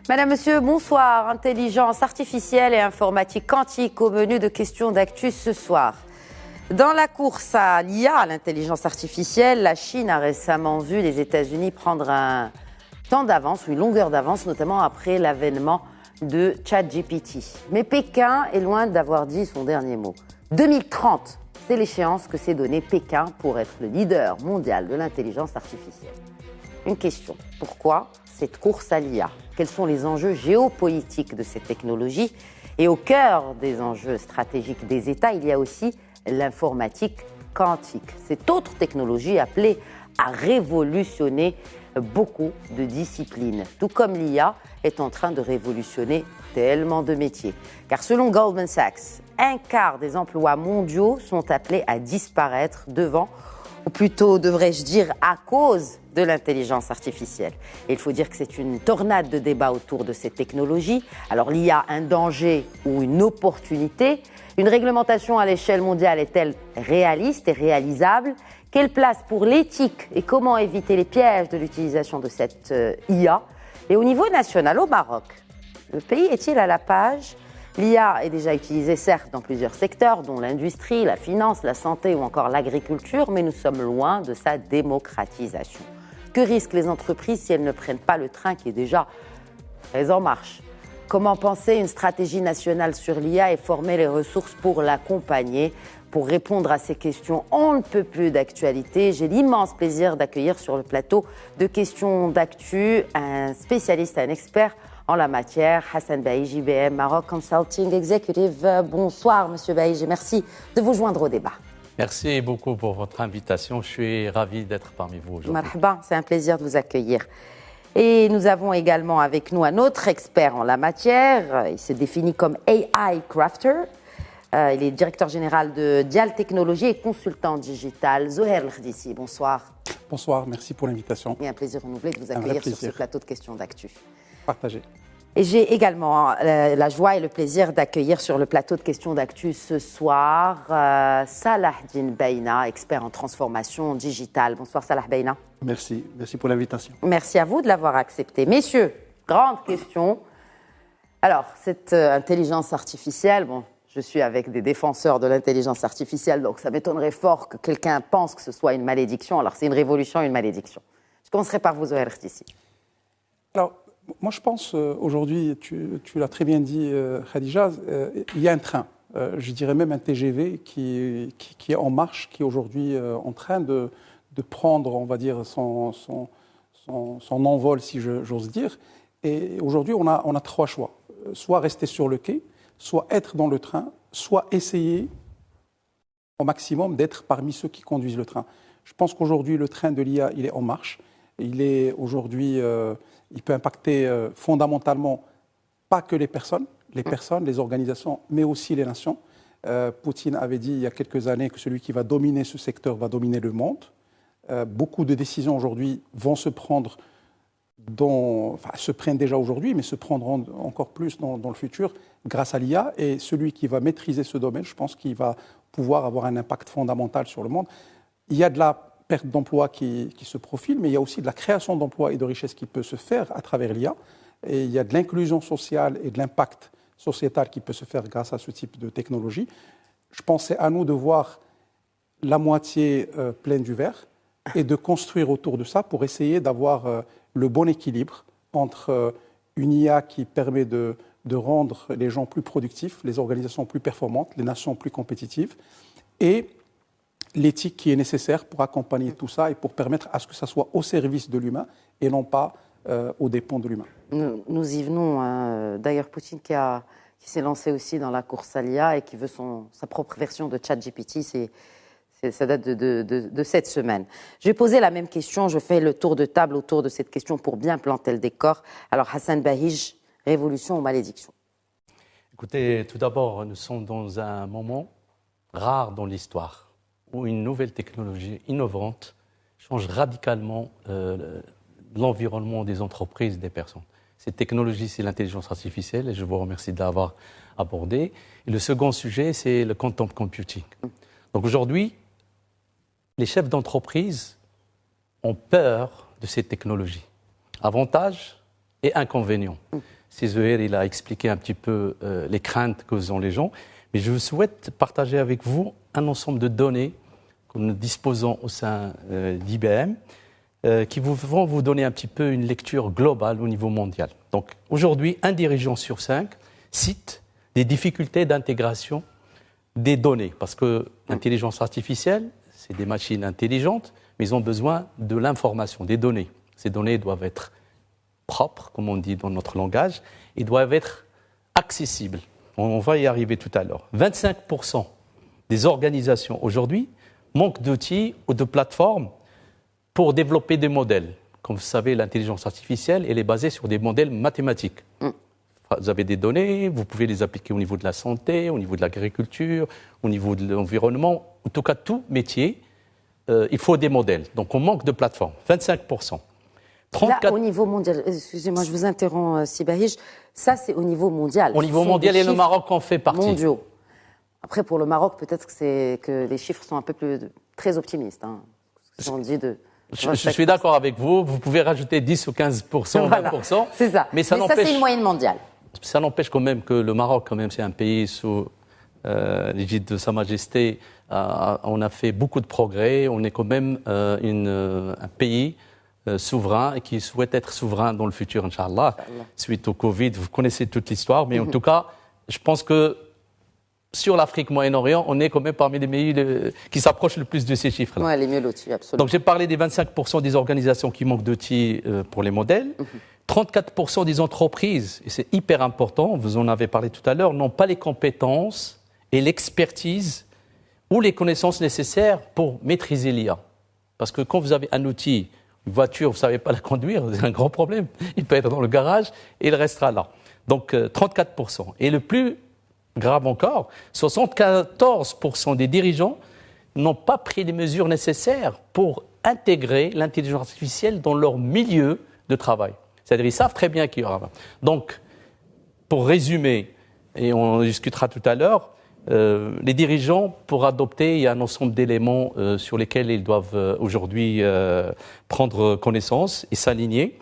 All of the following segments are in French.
Madame, Monsieur, bonsoir. Intelligence artificielle et informatique quantique au menu de questions d'actu ce soir. Dans la course à l'IA, à l'intelligence artificielle, la Chine a récemment vu les États-Unis prendre un temps d'avance, une longueur d'avance, notamment après l'avènement de ChatGPT. Mais Pékin est loin d'avoir dit son dernier mot. 2030, c'est l'échéance que s'est donnée Pékin pour être le leader mondial de l'intelligence artificielle. Une question, pourquoi cette course à l'IA? Quels sont les enjeux géopolitiques de cette technologie? Et au cœur des enjeux stratégiques des États, il y a aussi l'informatique quantique. Cette autre technologie appelée à révolutionner beaucoup de disciplines, tout comme l'IA est en train de révolutionner tellement de métiers. Car selon Goldman Sachs, un quart des emplois mondiaux sont appelés à disparaître devant, ou plutôt devrais-je dire à cause de l'intelligence artificielle. Et il faut dire que c'est une tornade de débats autour de cette technologie. Alors l'IA, un danger ou une opportunité? Une réglementation à l'échelle mondiale est-elle réaliste et réalisable? Quelle place pour l'éthique et comment éviter les pièges de l'utilisation de cette IA? Et au niveau national, au Maroc, le pays est-il à la page? L'IA est déjà utilisée certes dans plusieurs secteurs, dont l'industrie, la finance, la santé ou encore l'agriculture, mais nous sommes loin de sa démocratisation. Que risquent les entreprises si elles ne prennent pas le train qui est déjà très en marche? Comment penser une stratégie nationale sur l'IA et former les ressources pour l'accompagner? Pour répondre à ces questions, on ne peut plus d'actualité. J'ai l'immense plaisir d'accueillir sur le plateau de questions d'actu un spécialiste, un expert en la matière, Hassan Baïji, IBM Maroc Consulting Executive. Bonsoir, Monsieur Baïji, merci de vous joindre au débat. Merci beaucoup pour votre invitation. Je suis ravi d'être parmi vous aujourd'hui. Marhaba, c'est un plaisir de vous accueillir. Et nous avons également avec nous un autre expert en la matière. Il s'est défini comme AI Crafter. Il est directeur général de Dial Technologies et consultant digital. Zoher El-Khdissi, bonsoir. Bonsoir, merci pour l'invitation. Et un plaisir renouvelé de vous accueillir sur ce plateau de questions d'actu. Partagez. Et j'ai également la joie et le plaisir d'accueillir sur le plateau de questions d'actu ce soir Salahdine Beina, expert en transformation digitale. Bonsoir Salah Beina. Merci pour l'invitation. Merci à vous de l'avoir accepté. Messieurs, grande question. Alors, cette intelligence artificielle, bon, je suis avec des défenseurs de l'intelligence artificielle, donc ça m'étonnerait fort que quelqu'un pense que ce soit une malédiction. Alors, c'est une révolution, une malédiction. Je commencerai par vous, Zoher El-Khdissi. Alors, moi, je pense aujourd'hui, tu l'as très bien dit, Khadija, il y a un train, je dirais même un TGV qui est en marche, qui est aujourd'hui en train de prendre, on va dire, son envol, si j'ose dire. Et aujourd'hui, on a trois choix. Soit rester sur le quai, soit être dans le train, soit essayer au maximum d'être parmi ceux qui conduisent le train. Je pense qu'aujourd'hui, le train de l'IA, il est en marche. Il est aujourd'hui... il peut impacter fondamentalement pas que les personnes, les organisations, mais aussi les nations. Poutine avait dit il y a quelques années que celui qui va dominer ce secteur va dominer le monde. Beaucoup de décisions aujourd'hui vont se prendre, se prennent déjà aujourd'hui, mais se prendront encore plus dans le futur grâce à l'IA. Et celui qui va maîtriser ce domaine, je pense qu'il va pouvoir avoir un impact fondamental sur le monde. Il y a de la perte d'emplois qui se profile, mais il y a aussi de la création d'emplois et de richesses qui peut se faire à travers l'IA. Et il y a de l'inclusion sociale et de l'impact sociétal qui peut se faire grâce à ce type de technologie. Je pense que c'est à nous de voir la moitié pleine du verre et de construire autour de ça pour essayer d'avoir le bon équilibre entre une IA qui permet de rendre les gens plus productifs, les organisations plus performantes, les nations plus compétitives, et l'éthique qui est nécessaire pour accompagner tout ça et pour permettre à ce que ça soit au service de l'humain et non pas aux dépens de l'humain. Nous y venons. D'ailleurs, Poutine qui s'est lancé aussi dans la course à l'IA et qui veut sa propre version de ChatGPT, ça date de cette semaine. Je vais poser la même question, je fais le tour de table autour de cette question pour bien planter le décor. Alors Hassan Baïji, révolution ou malédiction? Écoutez, tout d'abord, nous sommes dans un moment rare dans l'histoire où une nouvelle technologie innovante change radicalement l'environnement des entreprises, des personnes. Cette technologie, c'est l'intelligence artificielle, et je vous remercie de l'avoir abordée. Et le second sujet, c'est le quantum computing. Donc aujourd'hui, les chefs d'entreprise ont peur de ces technologies. Avantages et inconvénients. Zuhair, il a expliqué un petit peu les craintes que ont les gens, mais je souhaite partager avec vous un ensemble de données que nous disposons au sein d'IBM qui vont vous donner un petit peu une lecture globale au niveau mondial. Donc aujourd'hui, un dirigeant sur 5 cite des difficultés d'intégration des données, parce que l'intelligence artificielle, c'est des machines intelligentes, mais ils ont besoin de l'information, des données. Ces données doivent être propres, comme on dit dans notre langage, et doivent être accessibles. On va y arriver tout à l'heure. 25% des organisations aujourd'hui manquent d'outils ou de plateformes pour développer des modèles. Comme vous savez, l'intelligence artificielle, elle est basée sur des modèles mathématiques. Vous avez des données, vous pouvez les appliquer au niveau de la santé, au niveau de l'agriculture, au niveau de l'environnement. En tout cas, tout métier, il faut des modèles. Donc, on manque de plateformes. 25%. 34... Là, au niveau mondial, excusez-moi, je vous interromps, Sibahij, ça, c'est au niveau mondial. Au niveau mondial, et le Maroc en fait partie. Mondiaux. Après, pour le Maroc, peut-être que les chiffres sont un peu plus très optimistes. Hein. On dit je suis d'accord avec vous. Vous pouvez rajouter 10 ou 15%, voilà, 20%. C'est ça. Mais ça, c'est une moyenne mondiale. Ça n'empêche quand même que le Maroc, quand même, c'est un pays sous l'égide de Sa Majesté. On a fait beaucoup de progrès. On est quand même un pays souverain et qui souhaite être souverain dans le futur, Inch'Allah. Suite au Covid, vous connaissez toute l'histoire. Mais en tout cas, je pense que sur l'Afrique, Moyen-Orient, on est quand même parmi les pays qui s'approchent le plus de ces chiffres-là. Oui, les mieux lotis, absolument. Donc j'ai parlé des 25% des organisations qui manquent d'outils pour les modèles. 34% des entreprises, et c'est hyper important, vous en avez parlé tout à l'heure, n'ont pas les compétences et l'expertise ou les connaissances nécessaires pour maîtriser l'IA. Parce que quand vous avez un outil, une voiture, vous ne savez pas la conduire, c'est un grand problème. Il peut être dans le garage et il restera là. Donc 34%. Et le plus grave encore, 74% des dirigeants n'ont pas pris les mesures nécessaires pour intégrer l'intelligence artificielle dans leur milieu de travail. C'est-à-dire qu'ils savent très bien qu'il y aura. Donc, pour résumer, et on en discutera tout à l'heure, les dirigeants, pour adopter, il y a un ensemble d'éléments sur lesquels ils doivent aujourd'hui prendre connaissance et s'aligner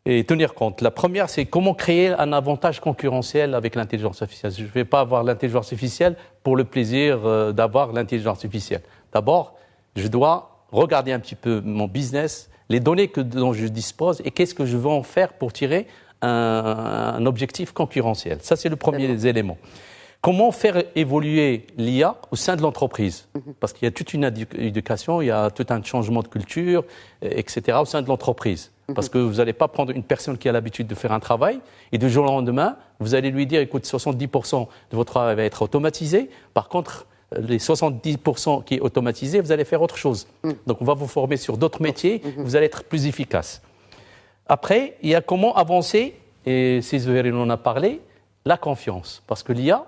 et tenir compte. La première, c'est comment créer un avantage concurrentiel avec l'intelligence artificielle. Je ne vais pas avoir l'intelligence artificielle pour le plaisir d'avoir l'intelligence artificielle. D'abord, je dois regarder un petit peu mon business, les données dont je dispose et qu'est-ce que je veux en faire pour tirer un objectif concurrentiel. Ça, c'est le premier élément. Comment faire évoluer l'IA au sein de l'entreprise ? Parce qu'il y a toute une éducation, il y a tout un changement de culture, etc. au sein de l'entreprise. Parce que vous n'allez pas prendre une personne qui a l'habitude de faire un travail et du jour au lendemain, vous allez lui dire, écoute, 70% de votre travail va être automatisé. Par contre, les 70% qui est automatisé, vous allez faire autre chose. Donc, on va vous former sur d'autres métiers, vous allez être plus efficace. Après, il y a comment avancer, et Zuhair en a parlé, la confiance. Parce que l'IA,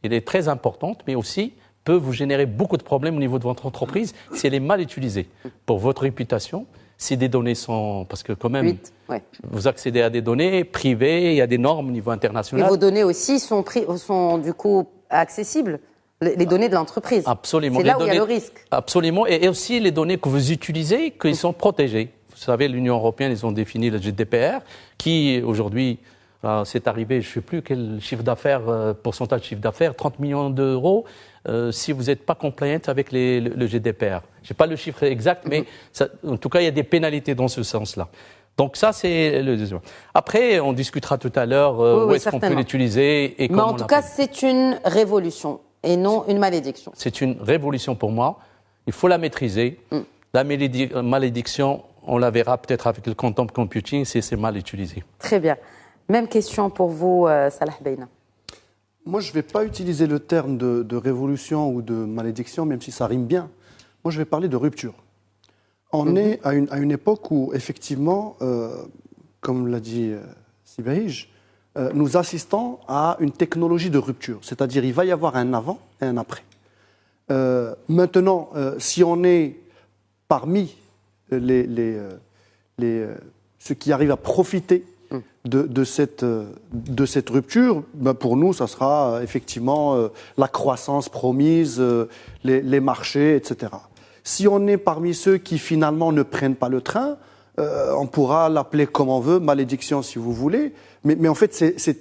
elle est très importante, mais aussi peut vous générer beaucoup de problèmes au niveau de votre entreprise si elle est mal utilisée. Pour votre réputation, si des données sont... Parce que quand même, vous accédez à des données privées, il y a des normes au niveau international. Et vos données aussi sont du coup accessibles, les données de l'entreprise. Absolument. C'est là où il y a le risque. Absolument. Et aussi les données que vous utilisez, qu'ils sont protégées. Vous savez, l'Union européenne, ils ont défini le GDPR, qui aujourd'hui... c'est arrivé, je ne sais plus quel chiffre d'affaires, pourcentage de chiffre d'affaires, 30 millions d'euros, si vous n'êtes pas compliant avec le GDPR. Je n'ai pas le chiffre exact, mais ça, en tout cas, il y a des pénalités dans ce sens-là. Donc ça, c'est le deuxième. Après, on discutera tout à l'heure où est-ce qu'on peut l'utiliser et comment. Mais en tout cas, c'est une révolution et non une malédiction. C'est une révolution pour moi. Il faut la maîtriser. La malédiction, on la verra peut-être avec le quantum computing si c'est mal utilisé. Très bien. Même question pour vous, Salah Beina. Moi, je ne vais pas utiliser le terme de révolution ou de malédiction, même si ça rime bien. Moi, je vais parler de rupture. On est à une époque où, effectivement, comme l'a dit Sibahij, nous assistons à une technologie de rupture. C'est-à-dire il va y avoir un avant et un après. Maintenant, si on est parmi ceux qui arrivent à profiter de cette rupture, ben pour nous, ça sera effectivement la croissance promise, les marchés, etc. Si on est parmi ceux qui finalement ne prennent pas le train, on pourra l'appeler comme on veut, malédiction si vous voulez, mais en fait c'est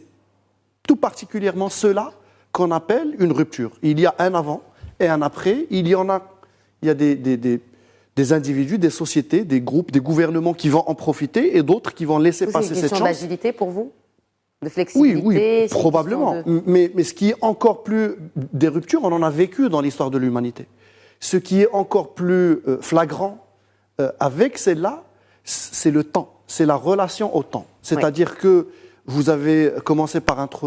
tout particulièrement cela qu'on appelle une rupture. Il y a un avant et un après, il y a des individus, des sociétés, des groupes, des gouvernements qui vont en profiter et d'autres qui vont laisser passer cette chance. C'est une question d'agilité pour vous? De flexibilité? Oui, probablement. Mais ce qui est encore plus des ruptures, on en a vécu dans l'histoire de l'humanité. Ce qui est encore plus flagrant avec celle-là, c'est le temps, c'est la relation au temps. C'est-à-dire que vous avez commencé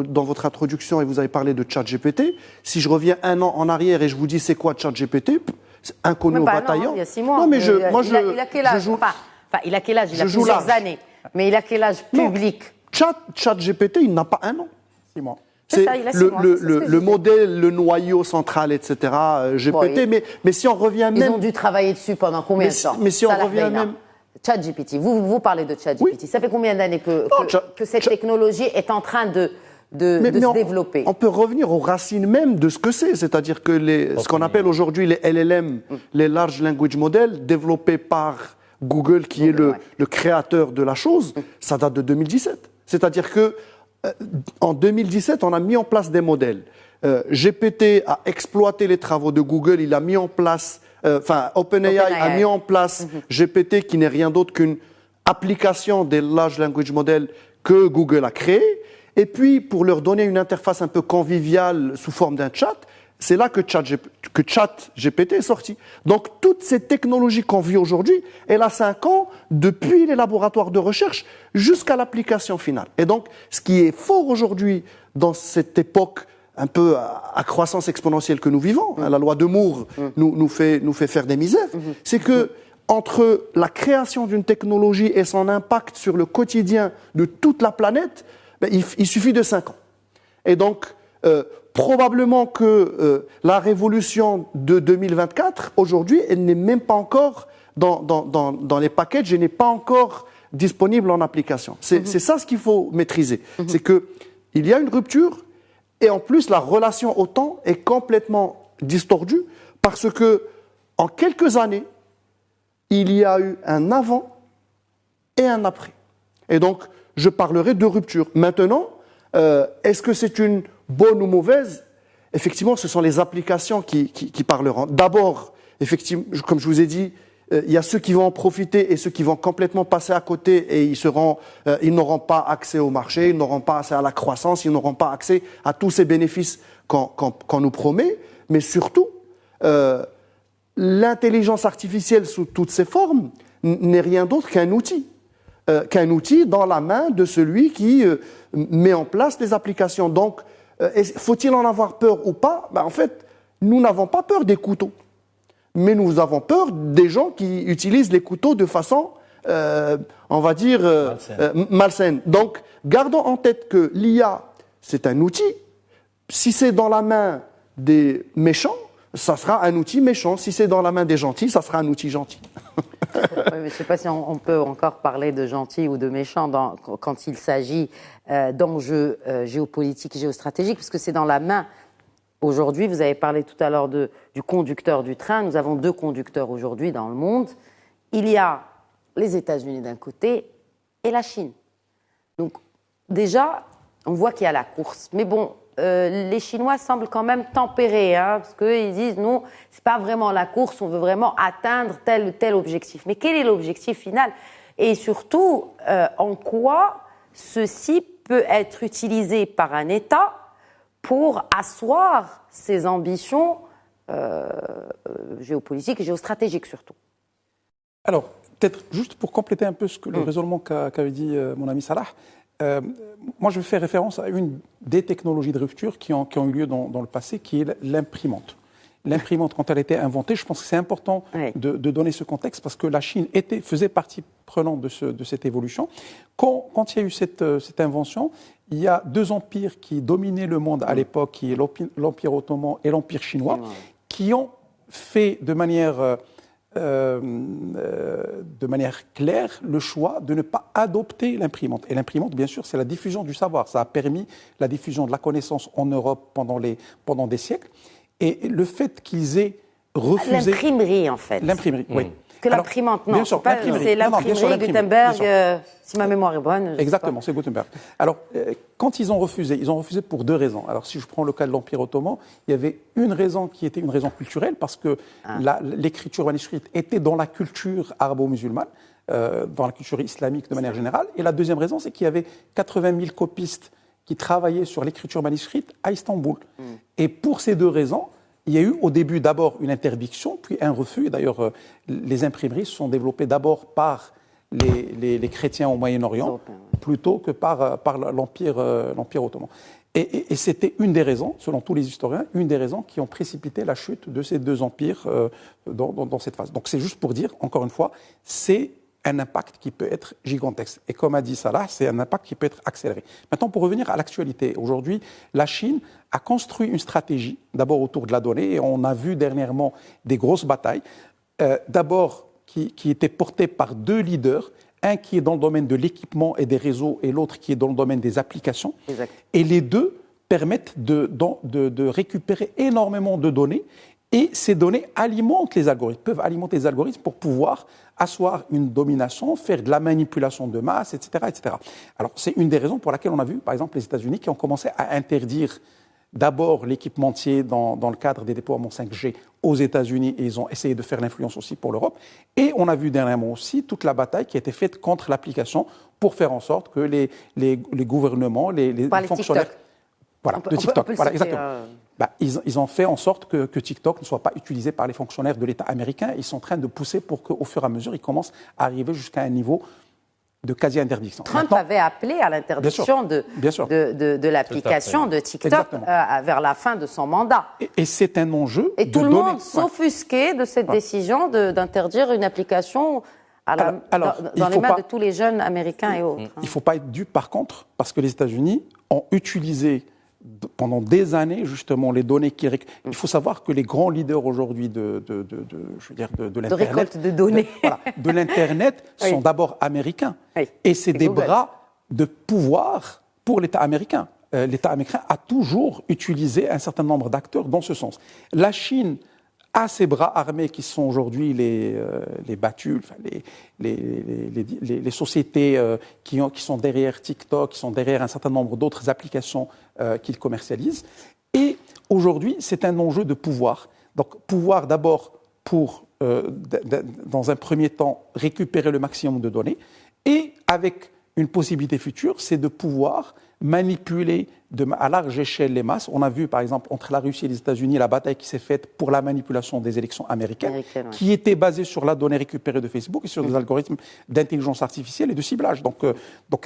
dans votre introduction et vous avez parlé de ChatGPT. Si je reviens un an en arrière et je vous dis c'est quoi ChatGPT, c'est inconnu au bataillon. Non, il y a 6 mois. Non, mais il a quel âge? Il a quel âge? Il a plusieurs années. Mais il a quel âge public? ChatGPT, il n'a pas un an. 6 mois. C'est le modèle, le noyau central, etc. GPT. Oui. Mais si on revient même... Ils ont dû travailler dessus pendant combien de temps? Mais si on revient même... ChatGPT, vous parlez de ChatGPT. Oui. Ça fait combien d'années que cette technologie est en train de se développer? On peut revenir aux racines même de ce que c'est. C'est-à-dire que ce qu'on appelle aujourd'hui les LLM, les Large Language Models, développés par Google, qui est le créateur de la chose, ça date de 2017. C'est-à-dire que en 2017, on a mis en place des modèles. GPT a exploité les travaux de Google, il a mis en place... OpenAI a mis en place GPT, qui n'est rien d'autre qu'une application des Large Language Models que Google a créé. Et puis, pour leur donner une interface un peu conviviale sous forme d'un chat, c'est là que ChatGPT est sorti. Donc, toute cette technologie qu'on vit aujourd'hui, elle a 5 ans, depuis les laboratoires de recherche jusqu'à l'application finale. Et donc, ce qui est fort aujourd'hui dans cette époque un peu à croissance exponentielle que nous vivons, la loi de Moore nous fait faire des misères, c'est que entre la création d'une technologie et son impact sur le quotidien de toute la planète, il suffit de 5 ans. Et donc, probablement que la révolution de 2024, aujourd'hui, elle n'est même pas encore dans les packages, elle n'est pas encore disponible en application. C'est ça ce qu'il faut maîtriser. C'est qu'il y a une rupture. Et en plus, la relation au temps est complètement distordue parce que, en quelques années, il y a eu un avant et un après. Et donc, je parlerai de rupture. Maintenant, est-ce que c'est une bonne ou mauvaise? Effectivement, ce sont les applications qui parleront. D'abord, effectivement, comme je vous ai dit, il y a ceux qui vont en profiter et ceux qui vont complètement passer à côté et ils n'auront pas accès au marché, ils n'auront pas accès à la croissance, ils n'auront pas accès à tous ces bénéfices qu'on nous promet. Mais surtout, l'intelligence artificielle sous toutes ses formes n'est rien d'autre qu'un outil dans la main de celui qui met en place les applications. Donc, faut-il en avoir peur ou pas? En fait, nous n'avons pas peur des couteaux. Mais nous avons peur des gens qui utilisent les couteaux de façon, on va dire, malsaine. Donc, gardons en tête que l'IA, c'est un outil. Si c'est dans la main des méchants, ça sera un outil méchant. Si c'est dans la main des gentils, ça sera un outil gentil. Oui, mais je ne sais pas si on peut encore parler de gentils ou de méchants quand il s'agit d'enjeux géopolitiques et géostratégiques, puisque c'est dans la main. Aujourd'hui, vous avez parlé tout à l'heure du conducteur du train. Nous avons 2 conducteurs aujourd'hui dans le monde. Il y a les États-Unis d'un côté et la Chine. Donc, déjà, on voit qu'il y a la course. Mais bon, les Chinois semblent quand même tempérés, parce qu'ils disent non, c'est pas vraiment la course, on veut vraiment atteindre tel ou tel objectif. Mais quel est l'objectif final? Et surtout, en quoi ceci peut être utilisé par un État pour asseoir ses ambitions géopolitiques et géostratégiques surtout? Alors, peut-être juste pour compléter un peu le raisonnement qu'avait dit mon ami Salah, moi je fais référence à une des technologies de rupture qui ont eu lieu dans le passé, qui est l'imprimante. L'imprimante, quand elle a été inventée, je pense que c'est important de donner ce contexte parce que la Chine faisait partie prenante de cette évolution. Quand il y a eu cette invention, il y a 2 empires qui dominaient le monde à l'époque, qui est l'Empire ottoman et l'Empire chinois, qui ont fait de manière claire le choix de ne pas adopter l'imprimante. Et l'imprimante, bien sûr, c'est la diffusion du savoir. Ça a permis la diffusion de la connaissance en Europe pendant des siècles. Et le fait qu'ils aient refusé... L'imprimerie, en fait. L'imprimerie, oui. Que l'imprimante, non. Bien sûr, c'est l'imprimerie Gutenberg, si ma mémoire est bonne. Exactement, c'est Gutenberg. Alors, quand ils ont refusé pour 2 raisons. Alors, si je prends le cas de l'Empire ottoman, il y avait une raison qui était une raison culturelle, parce que l'écriture manuscrite était dans la culture arabo-musulmane, dans la culture islamique de manière générale. Et la deuxième raison, c'est qu'il y avait 80 000 copistes qui travaillaient sur l'écriture manuscrite à Istanbul. Et pour ces 2 raisons, il y a eu au début d'abord une interdiction, puis un refus. Et d'ailleurs, les imprimeries se sont développées d'abord par les chrétiens au Moyen-Orient, plutôt que par l'Empire ottoman. Et c'était une des raisons, selon tous les historiens, une des raisons qui ont précipité la chute de ces 2 empires dans cette phase. Donc c'est juste pour dire, encore une fois, c'est un impact qui peut être gigantesque. Et comme a dit Salah, c'est un impact qui peut être accéléré. Maintenant, pour revenir à l'actualité, aujourd'hui, la Chine a construit une stratégie, d'abord autour de la donnée, et on a vu dernièrement des grosses batailles, d'abord qui étaient portées par 2 leaders, un qui est dans le domaine de l'équipement et des réseaux, et l'autre qui est dans le domaine des applications. Exact. Et les 2 permettent de récupérer énormément de données, et ces données alimentent les algorithmes, peuvent alimenter les algorithmes pour pouvoir asseoir une domination, faire de la manipulation de masse, etc., etc. Alors, c'est une des raisons pour laquelle on a vu, par exemple, les États-Unis qui ont commencé à interdire d'abord l'équipementier dans le cadre des déploiements 5G aux États-Unis, et ils ont essayé de faire l'influence aussi pour l'Europe. Et on a vu dernièrement aussi toute la bataille qui a été faite contre l'application pour faire en sorte que les gouvernements, les fonctionnaires... TikTok. Voilà, de TikTok. Voilà, exactement. Ils ont fait en sorte que TikTok ne soit pas utilisé par les fonctionnaires de l'État américain. Ils sont en train de pousser pour qu'au fur et à mesure, ils commencent à arriver jusqu'à un niveau de quasi-interdiction. Trump avait appelé à l'interdiction de l'application de TikTok vers la fin de son mandat. Et c'est un enjeu. Et tout le monde s'offusquait de cette décision d'interdire une application dans les mains de tous les jeunes américains et autres. Il ne faut pas être dupe, par contre, parce que les États-Unis ont utilisé pendant des années, justement, les données qui... Il faut savoir que les grands leaders aujourd'hui de l'Internet... De récolte de données. De l'Internet sont d'abord américains. Oui. Et c'est des bras de pouvoir pour l'État américain. L'État américain a toujours utilisé un certain nombre d'acteurs dans ce sens. La Chine a ses bras armés qui sont aujourd'hui les battus, les sociétés qui sont derrière TikTok, qui sont derrière un certain nombre d'autres applications qu'ils commercialisent. Et aujourd'hui, c'est un enjeu de pouvoir. Donc, pouvoir d'abord pour, dans un premier temps, récupérer le maximum de données, et avec une possibilité future, c'est de pouvoir manipuler à large échelle les masses. On a vu, par exemple, entre la Russie et les États-Unis, la bataille qui s'est faite pour la manipulation des élections américaines, qui était basée sur la donnée récupérée de Facebook et sur des algorithmes d'intelligence artificielle et de ciblage. Donc,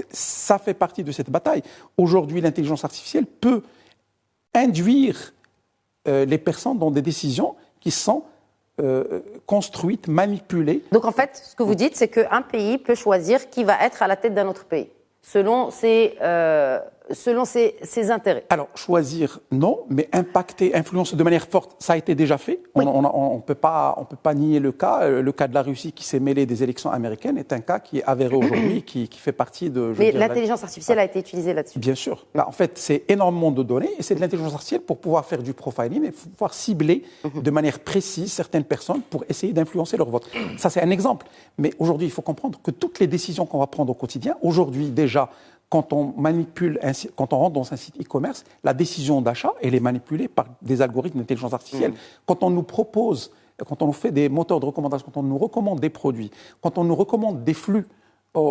ça fait partie de cette bataille. Aujourd'hui, l'intelligence artificielle peut induire les personnes dans des décisions qui sont construites, manipulées. Donc, en fait, ce que vous dites, c'est qu'un pays peut choisir qui va être à la tête d'un autre pays, selon ses intérêts. Alors, choisir, non, mais impacter, influencer de manière forte, ça a été déjà fait. Oui. On peut pas nier le cas. Le cas de la Russie qui s'est mêlée des élections américaines est un cas qui est avéré aujourd'hui, qui fait partie de... Mais l'intelligence artificielle a été utilisée là-dessus. Bien sûr. Là, en fait, c'est énormément de données, et c'est de l'intelligence artificielle pour pouvoir faire du profiling et pouvoir cibler de manière précise certaines personnes pour essayer d'influencer leur vote. Ça, c'est un exemple. Mais aujourd'hui, il faut comprendre que toutes les décisions qu'on va prendre au quotidien, aujourd'hui déjà, quand on rentre dans un site e-commerce, la décision d'achat, elle est manipulée par des algorithmes d'intelligence artificielle. Quand on nous propose, quand on nous fait des moteurs de recommandation, quand on nous recommande des produits, quand on nous recommande des flux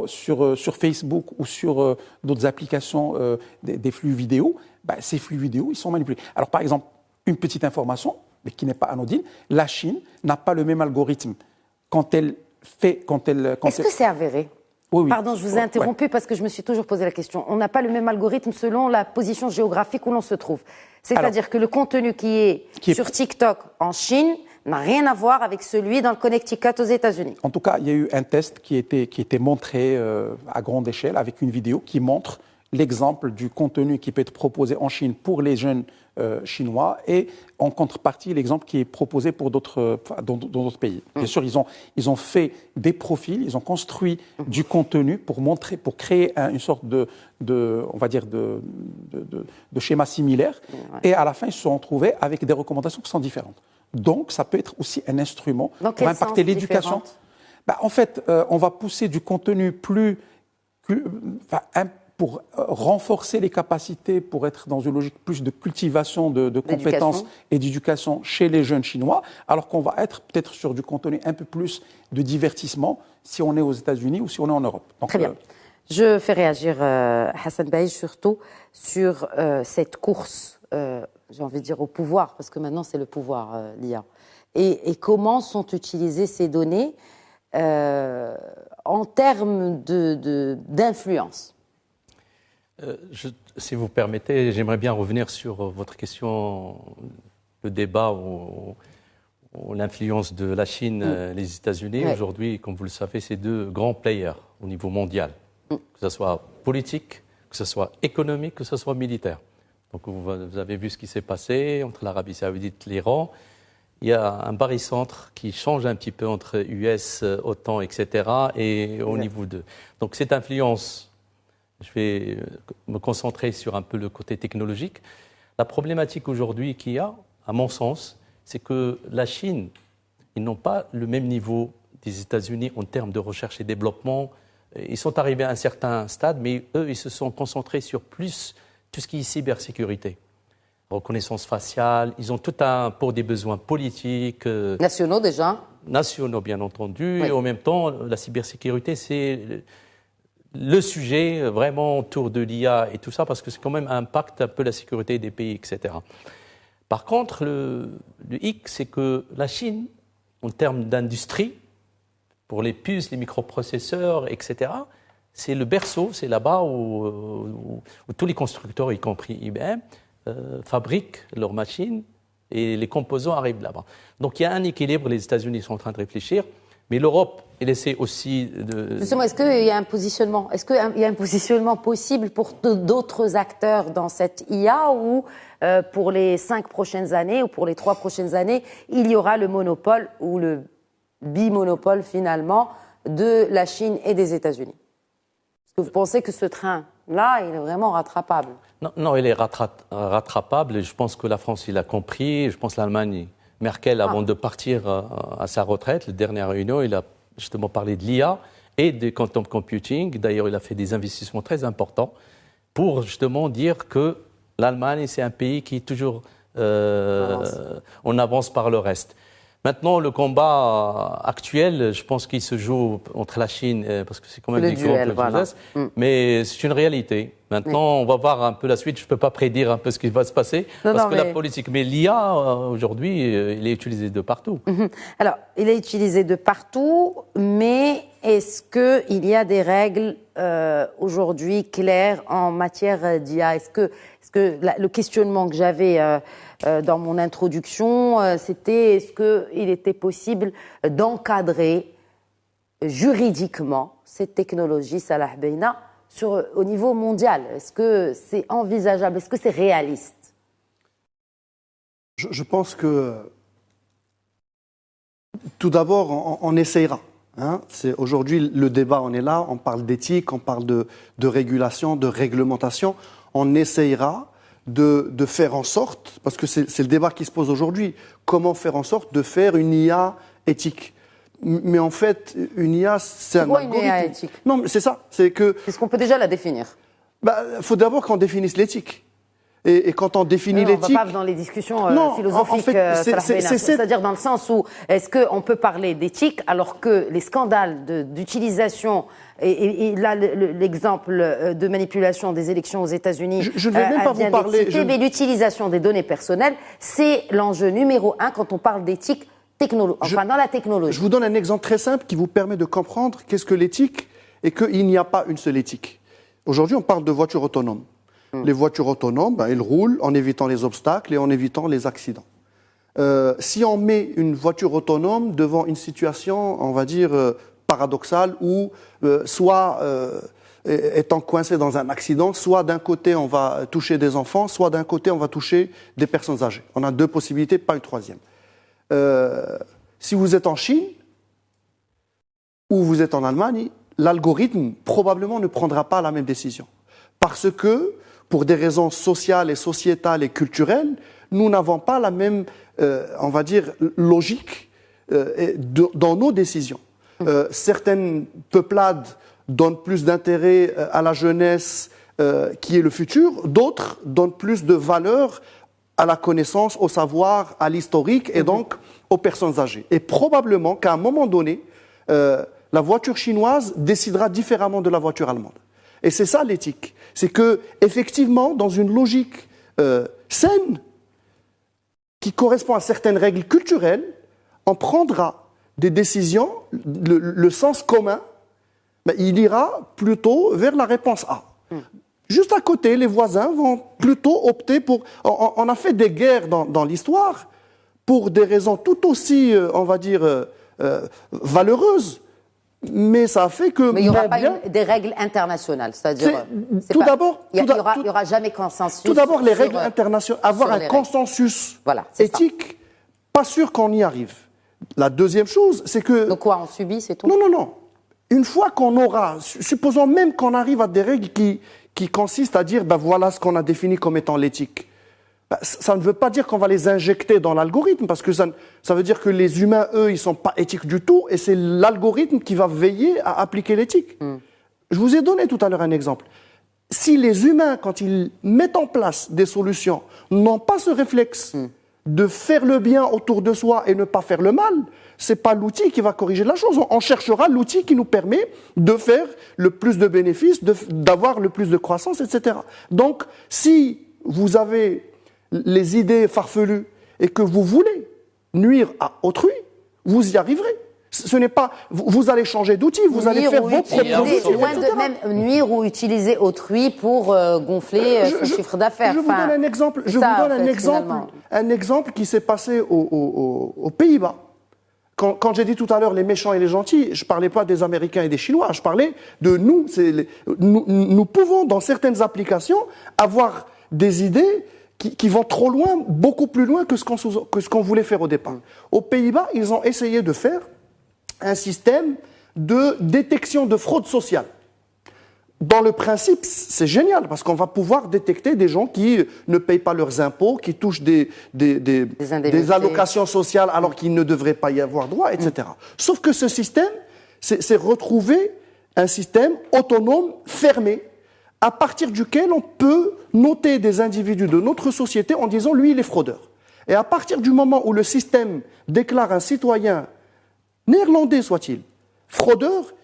sur Facebook ou sur d'autres applications, des flux vidéo, ces flux vidéo, ils sont manipulés. Alors, par exemple, une petite information, mais qui n'est pas anodine, la Chine n'a pas le même algorithme quand elle fait... Est-ce que c'est avéré ? Oui. Pardon, je vous ai interrompu parce que je me suis toujours posé la question. On n'a pas le même algorithme selon la position géographique où l'on se trouve. C'est-à-dire que le contenu qui est sur TikTok en Chine n'a rien à voir avec celui dans le Connecticut aux États-Unis. En tout cas, il y a eu un test qui était montré à grande échelle avec une vidéo qui montre l'exemple du contenu qui peut être proposé en Chine pour les jeunes chinois et en contrepartie l'exemple qui est proposé pour dans d'autres pays. Bien sûr, ils ont fait des profils, ils ont construit du contenu pour créer une sorte de schéma similaire et à la fin ils se sont retrouvés avec des recommandations qui sont différentes. Donc, ça peut être aussi un instrument Dans pour quel impacter sens l'éducation. différentes? En fait, on va pousser du contenu pour renforcer les capacités, pour être dans une logique plus de cultivation de compétences et d'éducation chez les jeunes Chinois, alors qu'on va être peut-être sur du contenu un peu plus de divertissement si on est aux États-Unis ou si on est en Europe. Donc, très bien. Je fais réagir Hassan Baïj surtout sur cette course, j'ai envie de dire au pouvoir, parce que maintenant c'est le pouvoir, l'IA. Et comment sont utilisées ces données en termes d'influence? Si vous permettez, j'aimerais bien revenir sur votre question, le débat ou l'influence de la Chine, les États-Unis. Ouais. Aujourd'hui, comme vous le savez, c'est deux grands players au niveau mondial, que ce soit politique, que ce soit économique, que ce soit militaire. Donc vous avez vu ce qui s'est passé entre l'Arabie Saoudite et l'Iran. Il y a un barycentre qui change un petit peu entre US, OTAN, etc. et au niveau de... Donc cette influence, je vais me concentrer sur un peu le côté technologique. La problématique aujourd'hui qu'il y a, à mon sens, c'est que la Chine, ils n'ont pas le même niveau des États-Unis en termes de recherche et développement. Ils sont arrivés à un certain stade, mais eux, ils se sont concentrés sur plus tout ce qui est cybersécurité. Reconnaissance faciale, ils ont tout un pour des besoins politiques. Nationaux déjà. Nationaux, bien entendu. Oui. Et en même temps, la cybersécurité, c'est le sujet vraiment autour de l'IA et tout ça, parce que c'est quand même impacte un peu la sécurité des pays, etc. Par contre, le hic, c'est que la Chine, en termes d'industrie, pour les puces, les microprocesseurs, etc., c'est le berceau, c'est là-bas où tous les constructeurs, y compris IBM, fabriquent leurs machines et les composants arrivent là-bas. Donc il y a un équilibre, les États-Unis sont en train de réfléchir, mais l'Europe, elle essaie aussi de... Justement, est-ce qu'il y a un positionnement? Est-ce qu'il y a un positionnement possible pour d'autres acteurs dans cette IA ou pour les 5 prochaines années ou pour les 3 prochaines années, il y aura le monopole ou le bimonopole finalement de la Chine et des États-Unis? Est-ce que vous pensez que ce train-là, il est vraiment rattrapable? Non, il est rattrapable. Je pense que la France, il a compris. Je pense que l'Allemagne, Merkel, avant de partir à sa retraite, la dernière réunion, il a justement parlé de l'IA et de quantum computing. D'ailleurs, il a fait des investissements très importants pour justement dire que l'Allemagne, c'est un pays qui est toujours en avance par le reste. Maintenant, le combat actuel, je pense qu'il se joue entre la Chine, parce que c'est quand même des grands business, mais c'est une réalité. Maintenant, on va voir un peu la suite. Je ne peux pas prédire un peu ce qui va se passer, la politique. Mais l'IA, aujourd'hui, il est utilisé de partout. Alors, il est utilisé de partout, mais est-ce qu'il y a des règles aujourd'hui claires en matière d'IA? Est-ce que le questionnement que j'avais dans mon introduction, c'était est-ce qu'il était possible d'encadrer juridiquement cette technologie, Salah Beina, au niveau mondial? Est-ce que c'est envisageable? Est-ce que c'est réaliste? Je pense que tout d'abord, on essayera. Aujourd'hui, le débat, on est là, on parle d'éthique, on parle de régulation, de réglementation. On essayera de faire en sorte, parce que c'est le débat qui se pose aujourd'hui, comment faire en sorte de faire une IA éthique. Mais en fait, une IA, c'est un algorithme. Une IA éthique? Non, mais c'est ça. Est-ce qu'on peut déjà la définir? Faut d'abord qu'on définisse l'éthique. Et quand on définit l'éthique... On ne va pas dans les discussions philosophiques, c'est-à-dire dans le sens où est-ce qu'on peut parler d'éthique alors que les scandales d'utilisation et là l'exemple de manipulation des élections aux États-Unis, je ne vais même pas vous parler... mais l'utilisation des données personnelles, c'est l'enjeu numéro 1 quand on parle d'éthique dans la technologie. Je vous donne un exemple très simple qui vous permet de comprendre qu'est-ce que l'éthique et qu'il n'y a pas une seule éthique. Aujourd'hui, on parle de voitures autonomes. Les voitures autonomes, elles roulent en évitant les obstacles et en évitant les accidents. Si on met une voiture autonome devant une situation, on va dire, paradoxale, où soit étant coincé dans un accident, soit d'un côté on va toucher des enfants, soit d'un côté on va toucher des personnes âgées. On a deux possibilités, pas une troisième. Si vous êtes en Chine ou vous êtes en Allemagne, l'algorithme probablement ne prendra pas la même décision. Parce que pour des raisons sociales et sociétales et culturelles, nous n'avons pas la même, on va dire, logique dans nos décisions. Certaines peuplades donnent plus d'intérêt à la jeunesse qui est le futur, d'autres donnent plus de valeur à la connaissance, au savoir, à l'historique et donc aux personnes âgées. Et probablement qu'à un moment donné, la voiture chinoise décidera différemment de la voiture allemande. Et c'est ça l'éthique. C'est que, effectivement, dans une logique saine, qui correspond à certaines règles culturelles, on prendra des décisions, le sens commun, il ira plutôt vers la réponse A. Juste à côté, les voisins vont plutôt opter pour... On a fait des guerres dans l'histoire pour des raisons tout aussi, on va dire, valeureuses. Mais ça a fait que... Mais il n'y aura pas des règles internationales, c'est-à-dire... Tout d'abord... Il n'y aura jamais consensus. Tout d'abord, les règles internationales, avoir un consensus éthique, pas sûr qu'on y arrive. La deuxième chose, c'est que... Donc quoi, on subit, c'est tout? Non. Une fois qu'on aura... Supposons même qu'on arrive à des règles qui consistent à dire, voilà ce qu'on a défini comme étant l'éthique. Ça ne veut pas dire qu'on va les injecter dans l'algorithme, parce que ça veut dire que les humains, eux, ils ne sont pas éthiques du tout, et c'est l'algorithme qui va veiller à appliquer l'éthique. Je vous ai donné tout à l'heure un exemple. Si les humains, quand ils mettent en place des solutions, n'ont pas ce réflexe de faire le bien autour de soi et ne pas faire le mal, ce n'est pas l'outil qui va corriger la chose. On cherchera l'outil qui nous permet de faire le plus de bénéfices, d'avoir le plus de croissance, etc. Donc, si vous avez les idées farfelues et que vous voulez nuire à autrui, vous y arriverez. Ce n'est pas... Vous allez changer d'outil, vous allez faire vos propres outils. Loin de même nuire ou utiliser autrui pour gonfler son chiffre d'affaires. Je vous donne un exemple. Un exemple qui s'est passé aux Pays-Bas. Quand j'ai dit tout à l'heure les méchants et les gentils, je ne parlais pas des Américains et des Chinois, je parlais de nous. Nous pouvons, dans certaines applications, avoir des idées qui vont trop loin, beaucoup plus loin que ce qu'on voulait faire au départ. Aux Pays-Bas, ils ont essayé de faire un système de détection de fraude sociale. Dans le principe, c'est génial, parce qu'on va pouvoir détecter des gens qui ne payent pas leurs impôts, qui touchent des allocations sociales alors qu'ils ne devraient pas y avoir droit, etc. Sauf que ce système, c'est retrouver un système autonome, fermé, à partir duquel on peut noter des individus de notre société en disant « lui, il est fraudeur ». Et à partir du moment où le système déclare un citoyen, néerlandais soit-il, fraudeur,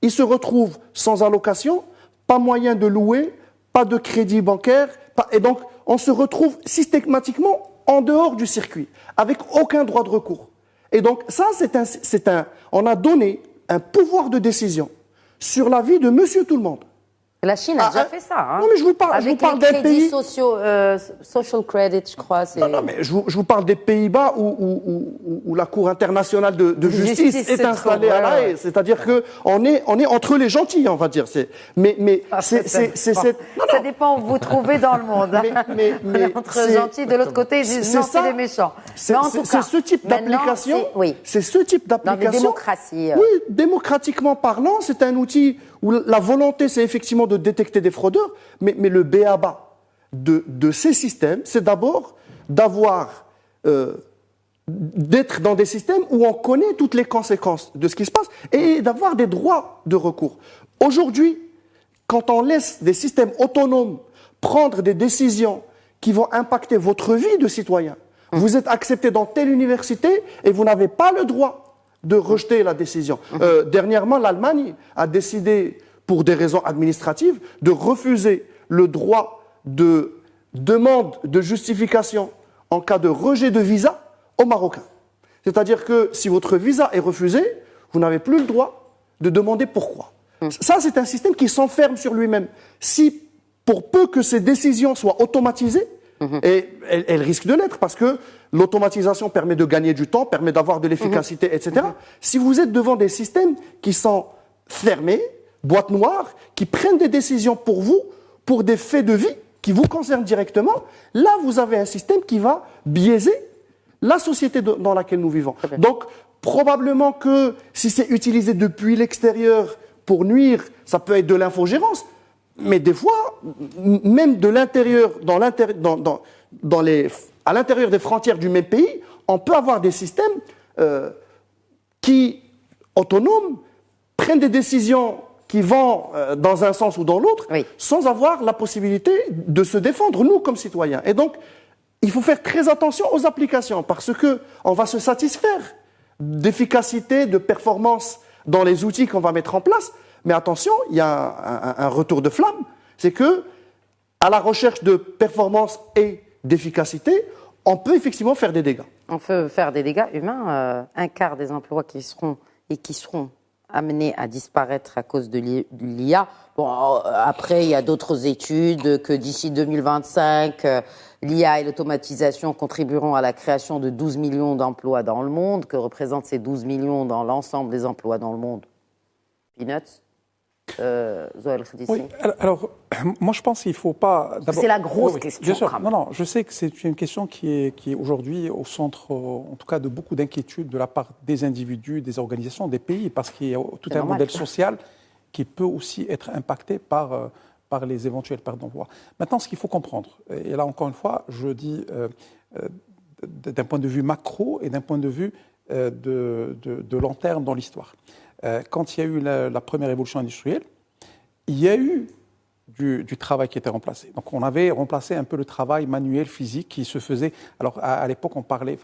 il se retrouve sans allocation, pas moyen de louer, pas de crédit bancaire, et donc on se retrouve systématiquement en dehors du circuit, avec aucun droit de recours. Et donc ça, on a donné un pouvoir de décision sur la vie de monsieur tout le monde. La Chine a déjà fait ça. Hein. Non, mais je vous parle d'un pays... social credit, je crois. Non, mais je vous parle des Pays-Bas où la Cour internationale de justice est installée à La Haye. C'est-à-dire qu'on est entre les gentils, on va dire. Ça dépend où vous vous trouvez dans le monde. Entre gentils, de l'autre côté, ils disent non, c'est des méchants. C'est ce type d'application. C'est ce type d'application. Démocratie. Oui, démocratiquement parlant, c'est un outil où la volonté, c'est effectivement de détecter des fraudeurs, mais le b.a.-ba de ces systèmes, c'est d'abord d'être dans des systèmes où on connaît toutes les conséquences de ce qui se passe et d'avoir des droits de recours. Aujourd'hui, quand on laisse des systèmes autonomes prendre des décisions qui vont impacter votre vie de citoyen, vous êtes accepté dans telle université et vous n'avez pas le droit de rejeter la décision. Dernièrement, l'Allemagne a décidé, pour des raisons administratives, de refuser le droit de demande de justification en cas de rejet de visa aux Marocains. C'est-à-dire que si votre visa est refusé, vous n'avez plus le droit de demander pourquoi. Ça, c'est un système qui s'enferme sur lui-même. Si, pour peu que ces décisions soient automatisées, et elles risquent de l'être, parce que l'automatisation permet de gagner du temps, permet d'avoir de l'efficacité, etc. Si vous êtes devant des systèmes qui sont fermés, boîte noire, qui prennent des décisions pour vous, pour des faits de vie qui vous concernent directement, là, vous avez un système qui va biaiser la société dans laquelle nous vivons. Donc, probablement que si c'est utilisé depuis l'extérieur pour nuire, ça peut être de l'infogérance. Mais des fois, même de l'intérieur, à l'intérieur des frontières du même pays, on peut avoir des systèmes qui, autonomes, prennent des décisions qui vont dans un sens ou dans l'autre, Oui. sans avoir la possibilité de se défendre, nous, comme citoyens. Et donc, il faut faire très attention aux applications, parce qu'on va se satisfaire d'efficacité, de performance dans les outils qu'on va mettre en place. Mais attention, il y a un retour de flamme, c'est que, à la recherche de performance et d'efficacité, on peut effectivement faire des dégâts. On peut faire des dégâts humains. Un quart des emplois qui seront amenés à disparaître à cause de l'IA. Bon, après, il y a d'autres études que d'ici 2025, l'IA et l'automatisation contribueront à la création de 12 millions d'emplois dans le monde. Que représentent ces 12 millions dans l'ensemble des emplois dans le monde? Peanuts. Zoël Khedissi. Oui, alors, moi je pense qu'il ne faut pas... C'est la grosse question. Bien sûr, non, je sais que c'est une question qui est aujourd'hui au centre, en tout cas, de beaucoup d'inquiétudes de la part des individus, des organisations, des pays, parce qu'il y a tout un modèle social qui peut aussi être impacté par les éventuelles pertes d'emploi. Maintenant, ce qu'il faut comprendre, et là encore une fois, je dis d'un point de vue macro et d'un point de vue de long terme dans l'histoire. Quand il y a eu la première révolution industrielle, il y a eu du travail qui était remplacé. Donc on avait remplacé un peu le travail manuel, physique qui se faisait. Alors à l'époque, on parlait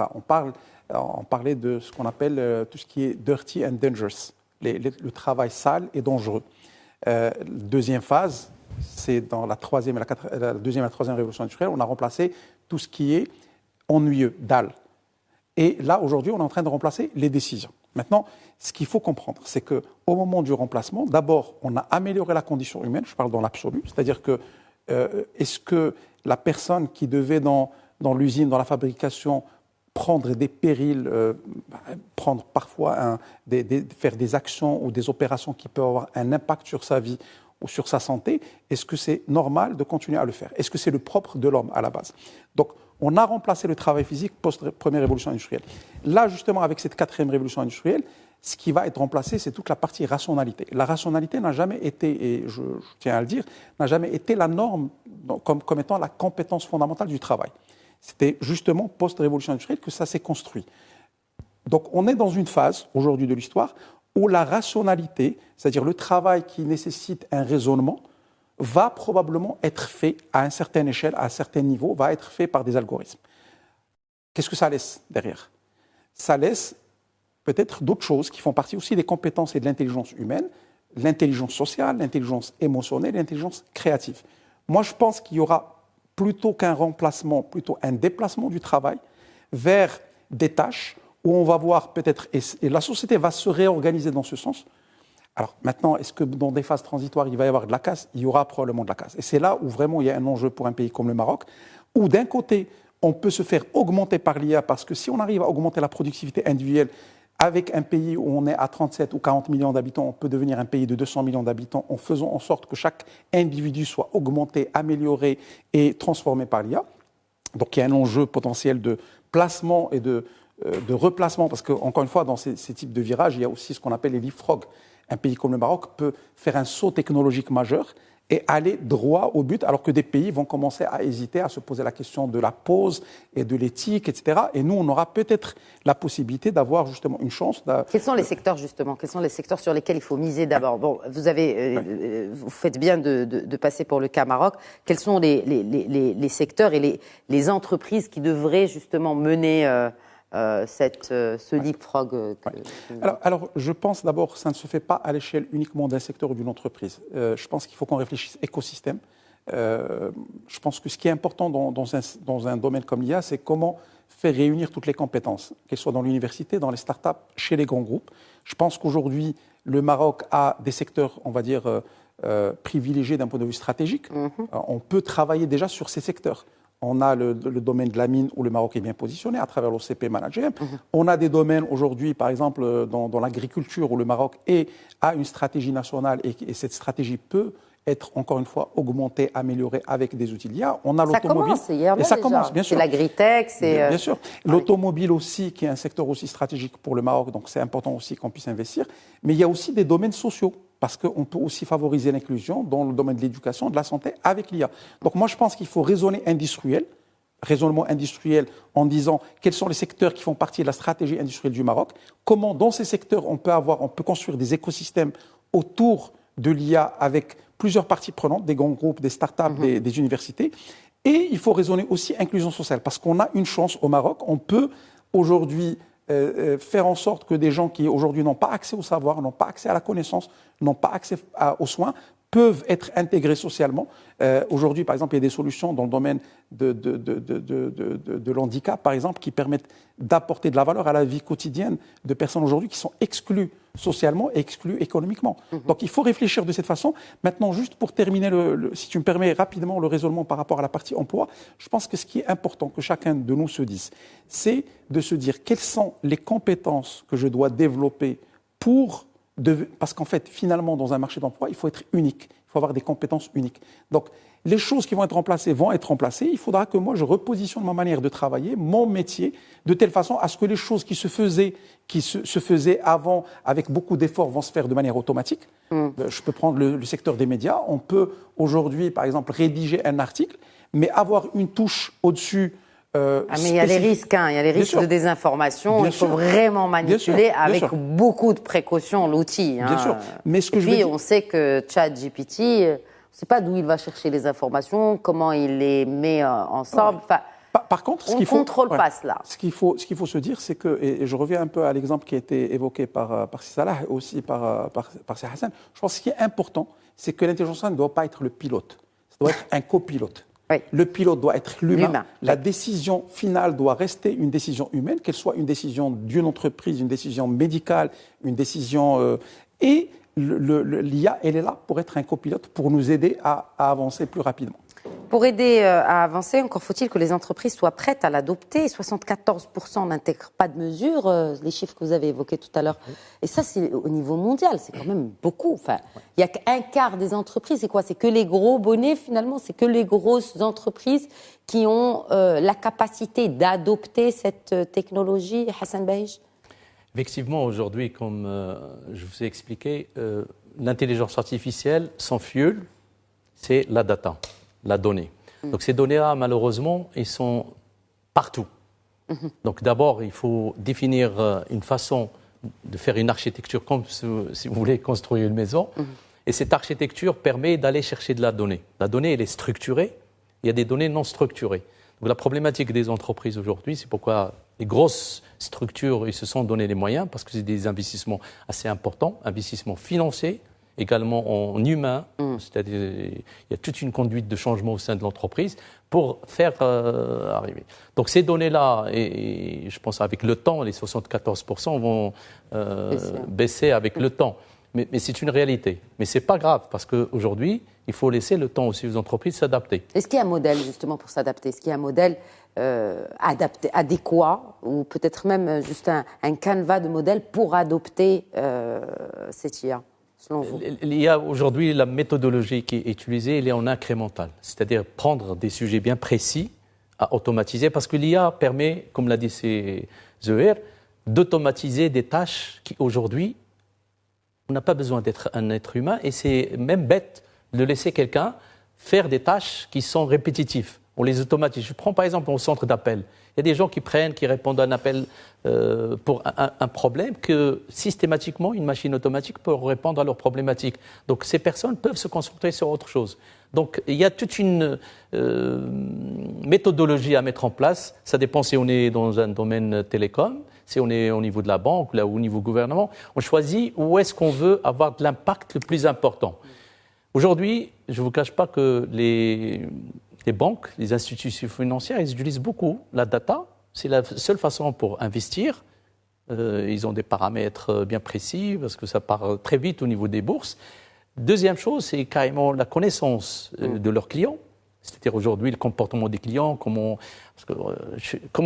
de ce qu'on appelle tout ce qui est dirty and dangerous, le travail sale et dangereux. Deuxième phase, c'est dans la deuxième et la troisième révolution industrielle, on a remplacé tout ce qui est ennuyeux, dull. Et là, aujourd'hui, on est en train de remplacer les décisions. Maintenant, ce qu'il faut comprendre, c'est qu'au moment du remplacement, d'abord, on a amélioré la condition humaine, je parle dans l'absolu, c'est-à-dire que est-ce que la personne qui devait dans l'usine, dans la fabrication, prendre des périls, prendre parfois faire des actions ou des opérations qui peuvent avoir un impact sur sa vie ou sur sa santé, est-ce que c'est normal de continuer à le faire? Est-ce que c'est le propre de l'homme à la base? Donc, on a remplacé le travail physique post-première révolution industrielle. Là, justement, avec cette quatrième révolution industrielle, ce qui va être remplacé, c'est toute la partie rationalité. La rationalité n'a jamais été, et je tiens à le dire, n'a jamais été la norme comme étant la compétence fondamentale du travail. C'était justement post-révolution industrielle que ça s'est construit. Donc, on est dans une phase, aujourd'hui de l'histoire, où la rationalité, c'est-à-dire le travail qui nécessite un raisonnement, va probablement être fait à une certaine échelle, à un certain niveau, va être fait par des algorithmes. Qu'est-ce que ça laisse derrière? Ça laisse peut-être d'autres choses qui font partie aussi des compétences et de l'intelligence humaine, l'intelligence sociale, l'intelligence émotionnelle, l'intelligence créative. Moi, je pense qu'il y aura plutôt qu'un remplacement, plutôt un déplacement du travail vers des tâches où on va voir peut-être, et la société va se réorganiser dans ce sens. Alors maintenant, est-ce que dans des phases transitoires, il va y avoir de la casse? Il y aura probablement de la casse. Et c'est là où vraiment il y a un enjeu pour un pays comme le Maroc, où d'un côté, on peut se faire augmenter par l'IA, parce que si on arrive à augmenter la productivité individuelle, avec un pays où on est à 37 ou 40 millions d'habitants, on peut devenir un pays de 200 millions d'habitants en faisant en sorte que chaque individu soit augmenté, amélioré et transformé par l'IA. Donc il y a un enjeu potentiel de placement et de replacement, parce qu'encore une fois, dans ces types de virages, il y a aussi ce qu'on appelle les leapfrogs. Un pays comme le Maroc peut faire un saut technologique majeur et aller droit au but, alors que des pays vont commencer à hésiter, à se poser la question de la pause et de l'éthique, etc. Et nous, on aura peut-être la possibilité d'avoir justement une chance. Quels sont les secteurs, justement? Quels sont les secteurs sur lesquels il faut miser d'abord? Bon, vous faites bien de passer pour le cas Maroc. Quels sont les secteurs et les entreprises qui devraient justement mener ce leapfrog alors, je pense d'abord que ça ne se fait pas à l'échelle uniquement d'un secteur ou d'une entreprise. Je pense qu'il faut qu'on réfléchisse écosystème. Je pense que ce qui est important dans un domaine comme l'IA, c'est comment faire réunir toutes les compétences, qu'elles soient dans l'université, dans les startups, chez les grands groupes. Je pense qu'aujourd'hui, le Maroc a des secteurs, on va dire, privilégiés d'un point de vue stratégique. On peut travailler déjà sur ces secteurs. On a le domaine de la mine où le Maroc est bien positionné à travers l'OCP Managem. On a des domaines aujourd'hui, par exemple, dans l'agriculture où le Maroc a une stratégie nationale et cette stratégie peut être, encore une fois, augmentée, améliorée avec des outils d'IA. On a l'automobile. Ça commence, bien sûr. C'est l'agritech. Bien sûr. L'automobile aussi, qui est un secteur aussi stratégique pour le Maroc, donc c'est important aussi qu'on puisse investir. Mais il y a aussi des domaines sociaux. parce qu'on peut aussi favoriser l'inclusion dans le domaine de l'éducation, de la santé avec l'IA. Donc moi, je pense qu'il faut raisonnement industriel en disant quels sont les secteurs qui font partie de la stratégie industrielle du Maroc, comment dans ces secteurs on peut construire des écosystèmes autour de l'IA avec plusieurs parties prenantes, des grands groupes, des startups, des universités. Et il faut raisonner aussi inclusion sociale, parce qu'on a une chance au Maroc, on peut aujourd'hui faire en sorte que des gens qui aujourd'hui n'ont pas accès au savoir, n'ont pas accès à la connaissance, n'ont pas accès aux soins, peuvent être intégrés socialement. Aujourd'hui, par exemple, il y a des solutions dans le domaine de l'handicap, par exemple, qui permettent d'apporter de la valeur à la vie quotidienne de personnes aujourd'hui qui sont exclues socialement et exclues économiquement. Donc il faut réfléchir de cette façon. Maintenant, juste pour terminer, si tu me permets rapidement le raisonnement par rapport à la partie emploi, je pense que ce qui est important que chacun de nous se dise, c'est de se dire quelles sont les compétences que je dois développer parce qu'en fait, finalement, dans un marché d'emploi, il faut être unique. Il faut avoir des compétences uniques. Donc, les choses qui vont être remplacées. Il faudra que moi, je repositionne ma manière de travailler, mon métier, de telle façon à ce que les choses qui se faisaient avant avec beaucoup d'efforts vont se faire de manière automatique. Je peux prendre le secteur des médias. On peut aujourd'hui, par exemple, rédiger un article, mais avoir une touche au-dessus. Mais il y a les risques, il y a les risques de désinformation. Il faut vraiment manipuler avec beaucoup de précautions l'outil. Bien sûr. Mais on sait que ChatGPT, on ne sait pas d'où il va chercher les informations, comment il les met ensemble. Enfin, par contre, on ne contrôle pas cela. Ce qu'il faut se dire, c'est que, et je reviens un peu à l'exemple qui a été évoqué par Salah et aussi par Hassan, je pense que ce qui est important, c'est que l'intelligence artificielle ne doit pas être le pilote, ça doit être un copilote. Oui. Le pilote doit être l'humain. La décision finale doit rester une décision humaine, qu'elle soit une décision d'une entreprise, une décision médicale, une décision... et l'IA, elle est là pour être un copilote, pour nous aider à avancer plus rapidement. Pour aider à avancer, encore faut-il que les entreprises soient prêtes à l'adopter. 74% n'intègrent pas de mesures, les chiffres que vous avez évoqués tout à l'heure. Et ça, c'est au niveau mondial, c'est quand même beaucoup. Enfin, il n'y a qu'un quart des entreprises. C'est quoi? C'est que les gros bonnets, finalement? C'est que les grosses entreprises qui ont la capacité d'adopter cette technologie, Hassan Bahij? Effectivement, aujourd'hui, comme je vous ai expliqué, l'intelligence artificielle, son fuel, c'est la data, la donnée. Donc ces données-là, malheureusement, ils sont partout. Donc d'abord, il faut définir une façon de faire une architecture comme si vous voulez construire une maison. Et cette architecture permet d'aller chercher de la donnée. La donnée, elle est structurée. Il y a des données non structurées. Donc la problématique des entreprises aujourd'hui, c'est pourquoi les grosses structures, ils se sont donné les moyens, parce que c'est des investissements assez importants, investissements financiers, également en humain, c'est-à-dire il y a toute une conduite de changement au sein de l'entreprise pour faire arriver. Donc ces données-là, et je pense avec le temps, les 74% vont baisser avec le temps. Mais c'est une réalité. Mais ce n'est pas grave, parce qu'aujourd'hui, il faut laisser le temps aussi aux entreprises s'adapter. Est-ce qu'il y a un modèle justement pour s'adapter? Est-ce qu'il y a un modèle adéquat, ou peut-être même juste un canevas de modèles pour adopter cette IA, selon vous? Il y a aujourd'hui, la méthodologie qui est utilisée, elle est en incrémental. C'est-à-dire prendre des sujets bien précis à automatiser, parce que l'IA permet, comme l'a dit Zouheir, d'automatiser des tâches qui aujourd'hui, on n'a pas besoin d'être un être humain, et c'est même bête de laisser quelqu'un faire des tâches qui sont répétitives. On les automatise. Je prends par exemple au centre d'appel. Il y a des gens qui répondent à un appel pour un problème que systématiquement une machine automatique peut répondre à leur problématique. Donc ces personnes peuvent se concentrer sur autre chose. Donc il y a toute une méthodologie à mettre en place. Ça dépend si on est dans un domaine télécom, si on est au niveau de la banque, là, au niveau gouvernement. On choisit où est-ce qu'on veut avoir de l'impact le plus important. Aujourd'hui, je ne vous cache pas que les banques, les institutions financières, ils utilisent beaucoup la data. C'est la seule façon pour investir. Ils ont des paramètres bien précis parce que ça part très vite au niveau des bourses. Deuxième chose, c'est carrément la connaissance de leurs clients. C'est-à-dire aujourd'hui le comportement des clients, comment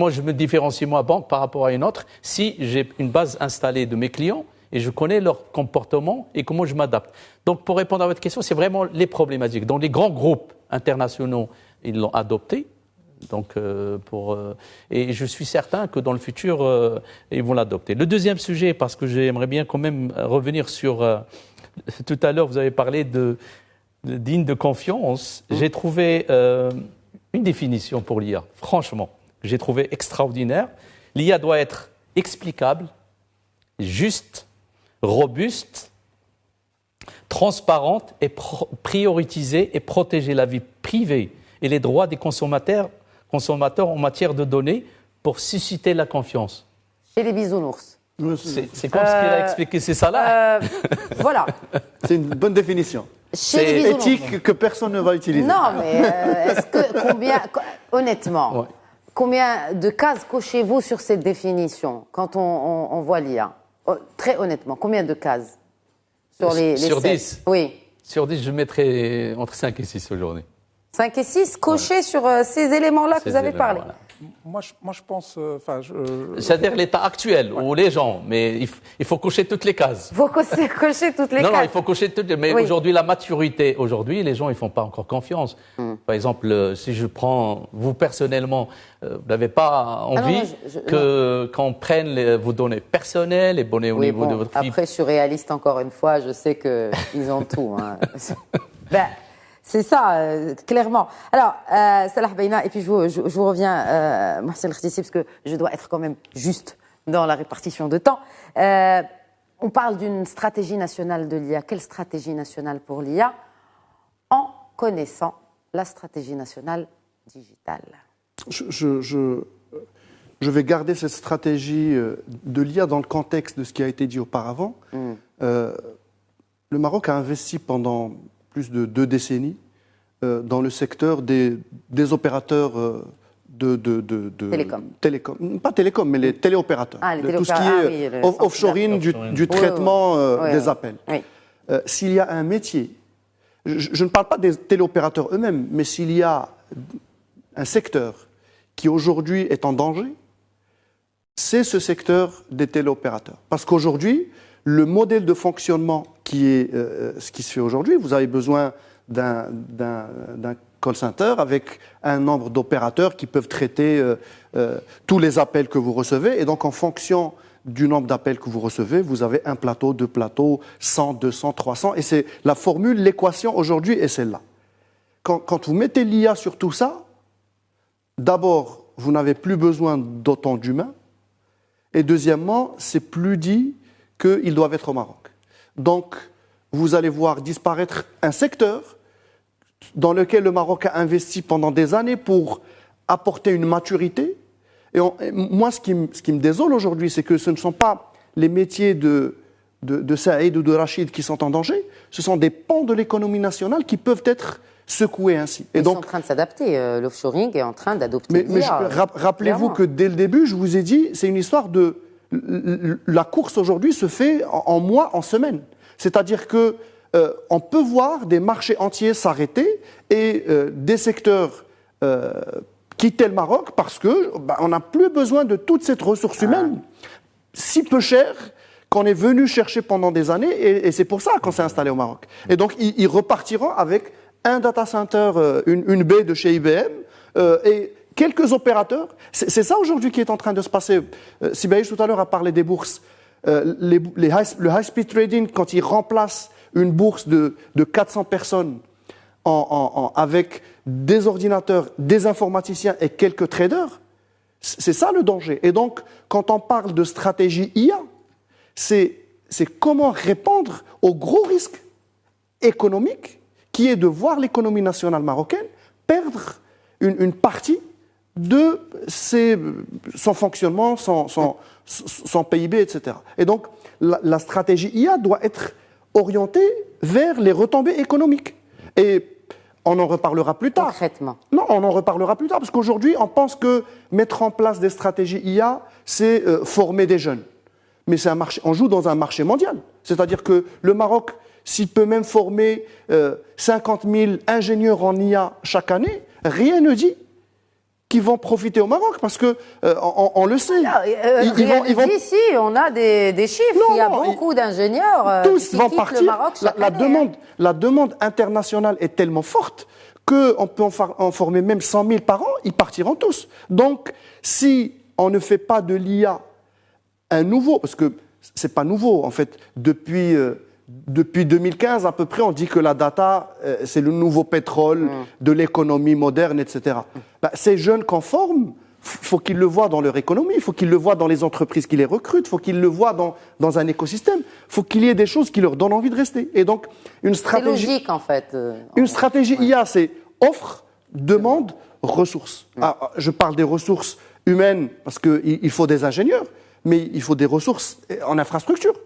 je me différencie moi, banque, par rapport à une autre, si j'ai une base installée de mes clients et je connais leur comportement et comment je m'adapte. Donc pour répondre à votre question, c'est vraiment les problématiques. Dans les grands groupes internationaux, ils l'ont adopté. Donc, et je suis certain que dans le futur, ils vont l'adopter. Le deuxième sujet, parce que j'aimerais bien quand même revenir sur tout à l'heure, vous avez parlé de digne de confiance. J'ai trouvé une définition pour l'IA, franchement, que j'ai trouvé extraordinaire. L'IA doit être explicable, juste, robuste, transparente et prioriser et protéger la vie privée et les droits des consommateurs en matière de données pour susciter la confiance. Chez les bisounours. C'est comme ce qu'il a expliqué, c'est ça là. Voilà. C'est une bonne définition. Chez les C'est bisounours. éthique que personne ne va utiliser. Non, mais est-ce que honnêtement, Ouais. combien de cases cochez-vous sur cette définition quand on voit l'IA? Très honnêtement, combien de cases sur les Sur 7? 10? Oui. Sur 10, je mettrais entre 5 et 6 aujourd'hui. 5 et 6 cochés sur ces éléments-là que vous avez parlé. Voilà. Moi, je pense. C'est-à-dire l'état actuel, où les gens, mais il faut cocher toutes les cases. Il faut cocher toutes les Non, cases. il faut cocher toutes les... Mais Oui. aujourd'hui, la maturité, aujourd'hui, les gens, ils font pas encore confiance. Par exemple, si je prends, vous personnellement, vous n'avez pas envie qu'on prenne vos données personnelles, les données au niveau de votre vie. Après, je suis réaliste encore une fois, je sais qu'ils ont tout. Hein. Ben, c'est ça, clairement. Alors, Salah Beina, et puis je vous reviens, Mohsen Khdissi, parce que je dois être quand même juste dans la répartition de temps. On parle d'une stratégie nationale de l'IA. Quelle stratégie nationale pour l'IA en connaissant la stratégie nationale digitale? Je vais garder cette stratégie de l'IA dans le contexte de ce qui a été dit auparavant. Le Maroc a investi pendant plus de 2 décennies dans le secteur des opérateurs télécom. Pas télécom, mais les téléopérateurs. Ah, les de tout ce téléopérateurs, qui est oui, le offshoring, du traitement des appels. Oui. S'il y a un métier, je ne parle pas des téléopérateurs eux-mêmes, mais s'il y a un secteur qui aujourd'hui est en danger, c'est ce secteur des téléopérateurs. Parce qu'aujourd'hui, le modèle de fonctionnement qui est ce qui se fait aujourd'hui, vous avez besoin d'un call center avec un nombre d'opérateurs qui peuvent traiter tous les appels que vous recevez. Et donc, en fonction du nombre d'appels que vous recevez, vous avez un plateau, 2 plateaux, 100, 200, 300. Et c'est la formule, l'équation aujourd'hui est celle-là. Quand vous mettez l'IA sur tout ça, d'abord, vous n'avez plus besoin d'autant d'humains. Et deuxièmement, c'est plus dit qu'ils doivent être au Maroc. Donc, vous allez voir disparaître un secteur dans lequel le Maroc a investi pendant des années pour apporter une maturité. Et moi, ce qui me désole aujourd'hui, c'est que ce ne sont pas les métiers de Saïd ou de Rachid qui sont en danger, ce sont des pans de l'économie nationale qui peuvent être secoués ainsi. Ils sont en train de s'adapter. L'offshoring est en train d'adopter l'IA. Mais rappelez-vous que dès le début, je vous ai dit, c'est une histoire de... La course aujourd'hui se fait en mois, en semaines. C'est-à-dire que on peut voir des marchés entiers s'arrêter et des secteurs quitter le Maroc parce que on n'a plus besoin de toute cette ressource humaine si peu chère qu'on est venu chercher pendant des années et c'est pour ça qu'on s'est installé au Maroc. Et donc ils repartiront avec un data center, une baie de chez IBM et quelques opérateurs. C'est ça aujourd'hui qui est en train de se passer. Sibaïch tout à l'heure a parlé des bourses. Le high-speed trading, quand il remplace une bourse de 400 personnes avec des ordinateurs, des informaticiens et quelques traders, c'est ça le danger. Et donc, quand on parle de stratégie IA, c'est comment répondre au gros risque économique qui est de voir l'économie nationale marocaine perdre une partie de son fonctionnement, son PIB, etc. Et donc, la stratégie IA doit être orientée vers les retombées économiques. Et on en reparlera plus tard. Concrètement. Non, on en reparlera plus tard, parce qu'aujourd'hui, on pense que mettre en place des stratégies IA, c'est former des jeunes. Mais c'est un marché, on joue dans un marché mondial. C'est-à-dire que le Maroc, s'il peut même former 50 000 ingénieurs en IA chaque année, rien ne dit qui vont profiter au Maroc, parce que on le sait. Ici, on a des chiffres. Non, il y a beaucoup d'ingénieurs tous qui vont quittent partir. le Maroc chaque année. La demande internationale est tellement forte qu'on peut en former même 100 000 par an, ils partiront tous. Donc, si on ne fait pas de l'IA un nouveau, parce que c'est pas nouveau, en fait, depuis depuis 2015 à peu près, on dit que la data, c'est le nouveau pétrole de l'économie moderne, etc. Ces jeunes qu'on forme, faut qu'ils le voient dans leur économie, il faut qu'ils le voient dans les entreprises qui les recrutent, il faut qu'ils le voient dans un écosystème, il faut qu'il y ait des choses qui leur donnent envie de rester. Et donc, une stratégie... C'est logique, en fait. Une stratégie IA, c'est offre, demande, ressources. Je parle des ressources humaines, parce qu'il faut des ingénieurs, mais il faut des ressources en infrastructure.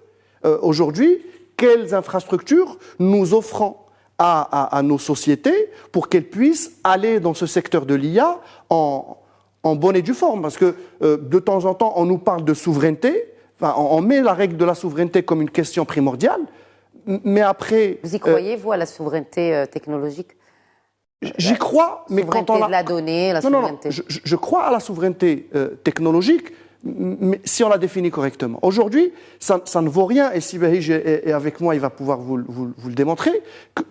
Aujourd'hui, quelles infrastructures nous offrons à nos sociétés pour qu'elles puissent aller dans ce secteur de l'IA en bonne et due forme, parce que de temps en temps, on nous parle de souveraineté, on met la règle de la souveraineté comme une question primordiale, mais après... Vous y croyez, vous, à la souveraineté technologique? J'y crois, mais souveraineté quand on de la donnée, la souveraineté... Non, je crois à la souveraineté technologique, mais si on la définit correctement. Aujourd'hui, ça ne vaut rien, et si Bahij est avec moi, il va pouvoir vous le démontrer,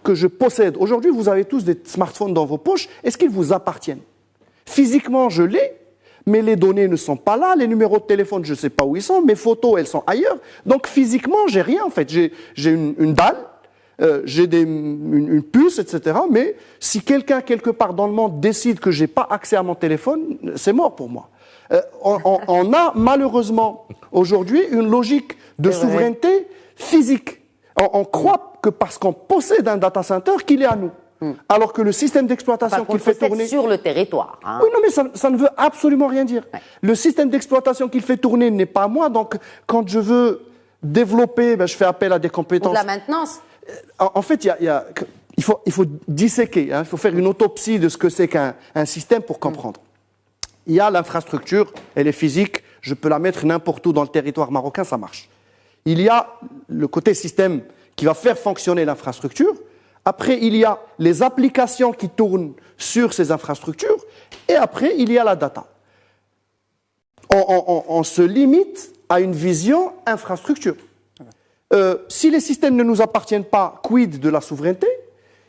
que je possède. Aujourd'hui, vous avez tous des smartphones dans vos poches, est-ce qu'ils vous appartiennent? Physiquement, je l'ai, mais les données ne sont pas là, les numéros de téléphone, je ne sais pas où ils sont, mes photos, elles sont ailleurs. Donc physiquement, j'ai rien en fait. J'ai une dalle, j'ai une puce, etc. Mais si quelqu'un, quelque part dans le monde, décide que je n'ai pas accès à mon téléphone, c'est mort pour moi. On a malheureusement aujourd'hui une logique de souveraineté physique. On croit que parce qu'on possède un data center, qu'il est à nous. Alors que le système d'exploitation qu'il fait tourner... sur le territoire. Hein. Oui, non, mais ça ne veut absolument rien dire. Ouais. Le système d'exploitation qu'il fait tourner n'est pas à moi, donc quand je veux développer, je fais appel à des compétences... Ou de la maintenance. En fait, il faut disséquer, il faut faire une autopsie de ce que c'est qu'un système pour comprendre. Il y a l'infrastructure, elle est physique, je peux la mettre n'importe où dans le territoire marocain, ça marche. Il y a le côté système qui va faire fonctionner l'infrastructure. Après, il y a les applications qui tournent sur ces infrastructures. Et après, il y a la data. On se limite à une vision infrastructure. Si les systèmes ne nous appartiennent pas, quid de la souveraineté?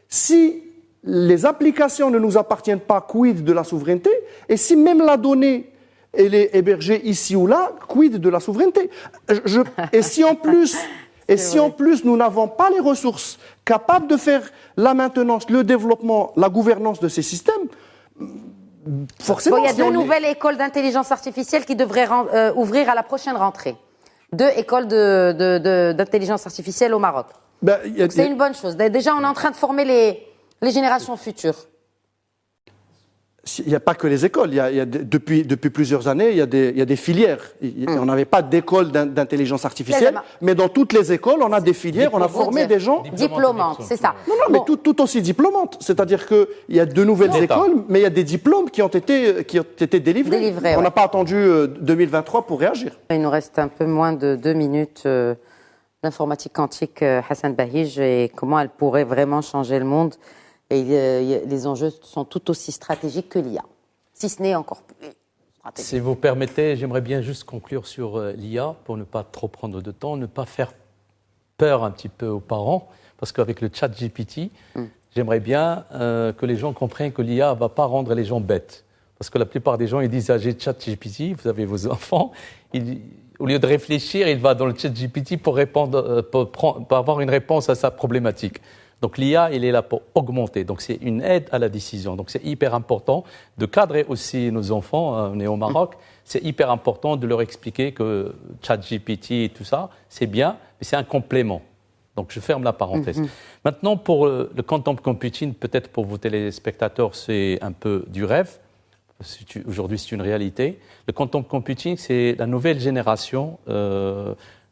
Si les applications ne nous appartiennent pas, quid de la souveraineté? Et si même la donnée, elle est hébergée ici ou là, quid de la souveraineté? Et si en plus... Et si en plus nous n'avons pas les ressources capables de faire la maintenance, le développement, la gouvernance de ces systèmes, forcément... Il y a deux nouvelles écoles d'intelligence artificielle qui devraient ouvrir à la prochaine rentrée. 2 écoles d'intelligence artificielle au Maroc. C'est une bonne chose. Déjà, on est en train de former les générations futures. Il n'y a pas que les écoles. Depuis plusieurs années, il y a des filières. On n'avait pas d'école d'intelligence artificielle, mais dans toutes les écoles, on a des filières, on a formé des gens... Diplômantes, c'est ça. Non, mais tout aussi diplômantes. C'est-à-dire qu'il y a de nouvelles écoles, mais il y a des diplômes qui ont été délivrés. On n'a pas attendu 2023 pour réagir. Il nous reste un peu moins de 2 minutes. L'informatique quantique, Hassan Bahij, et comment elle pourrait vraiment changer le monde. Et les enjeux sont tout aussi stratégiques que l'IA, si ce n'est encore plus stratégique. Si vous permettez, j'aimerais bien juste conclure sur l'IA, pour ne pas trop prendre de temps, ne pas faire peur un petit peu aux parents, parce qu'avec le chat GPT, j'aimerais bien que les gens comprennent que l'IA ne va pas rendre les gens bêtes. Parce que la plupart des gens, ils disent, j'ai chat GPT, vous avez vos enfants, au lieu de réfléchir, il va dans le chat GPT pour avoir une réponse à sa problématique. Donc l'IA, il est là pour augmenter. Donc c'est une aide à la décision. Donc c'est hyper important de cadrer aussi nos enfants. On est au Maroc. C'est hyper important de leur expliquer que ChatGPT et tout ça, c'est bien, mais c'est un complément. Donc je ferme la parenthèse. Maintenant, pour le quantum computing, peut-être pour vos téléspectateurs, c'est un peu du rêve. Aujourd'hui, c'est une réalité. Le quantum computing, c'est la nouvelle génération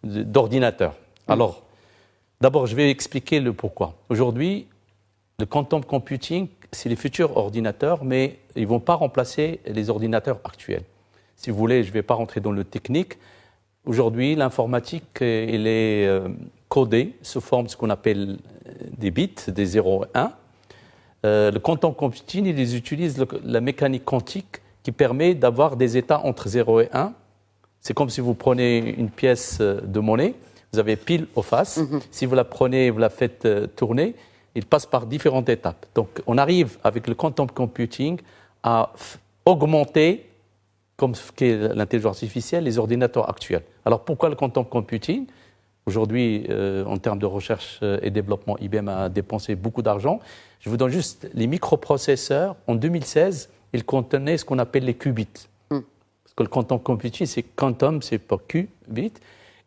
d'ordinateurs. Alors, d'abord, je vais expliquer le pourquoi. Aujourd'hui, le quantum computing, c'est les futurs ordinateurs, mais ils ne vont pas remplacer les ordinateurs actuels. Si vous voulez, je ne vais pas rentrer dans le technique. Aujourd'hui, l'informatique, elle est codée sous forme de ce qu'on appelle des bits, des 0 et 1. Le quantum computing, ils utilisent la mécanique quantique qui permet d'avoir des états entre 0 et 1. C'est comme si vous prenez une pièce de monnaie. Vous avez pile aux faces. Si vous la prenez, vous la faites tourner, il passe par différentes étapes. Donc, on arrive avec le quantum computing à augmenter, comme ce qu'est l'intelligence artificielle, les ordinateurs actuels. Alors, pourquoi le quantum computing? Aujourd'hui, en termes de recherche et développement, IBM a dépensé beaucoup d'argent. Je vous donne juste les microprocesseurs. En 2016, ils contenaient ce qu'on appelle les qubits. Parce que le quantum computing, c'est quantum, c'est pas qubit.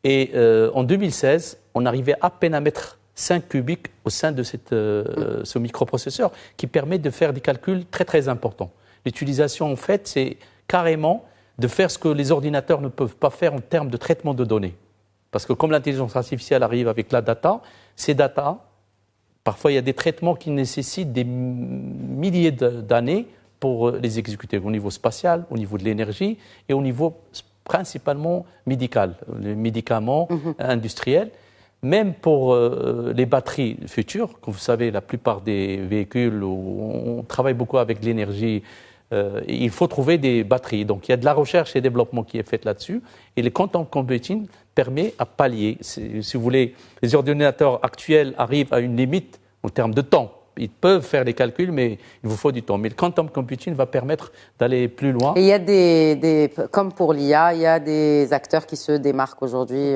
Et en 2016, on arrivait à peine à mettre 5 qubits au sein de ce microprocesseur qui permet de faire des calculs très très importants. L'utilisation, en fait, c'est carrément de faire ce que les ordinateurs ne peuvent pas faire en termes de traitement de données. Parce que comme l'intelligence artificielle arrive avec la data, ces data, parfois il y a des traitements qui nécessitent des milliers d'années pour les exécuter au niveau spatial, au niveau de l'énergie et au niveau principalement médical, les médicaments industriels. Même pour les batteries futures, comme vous savez, la plupart des véhicules, on travaille beaucoup avec l'énergie. Il faut trouver des batteries. Donc il y a de la recherche et développement qui est faite là-dessus. Et le quantum computing permet à pallier. Si vous voulez, les ordinateurs actuels arrivent à une limite en termes de temps. Ils peuvent faire des calculs, mais il vous faut du temps. Mais le quantum computing va permettre d'aller plus loin. Et il y a comme pour l'IA, il y a des acteurs qui se démarquent aujourd'hui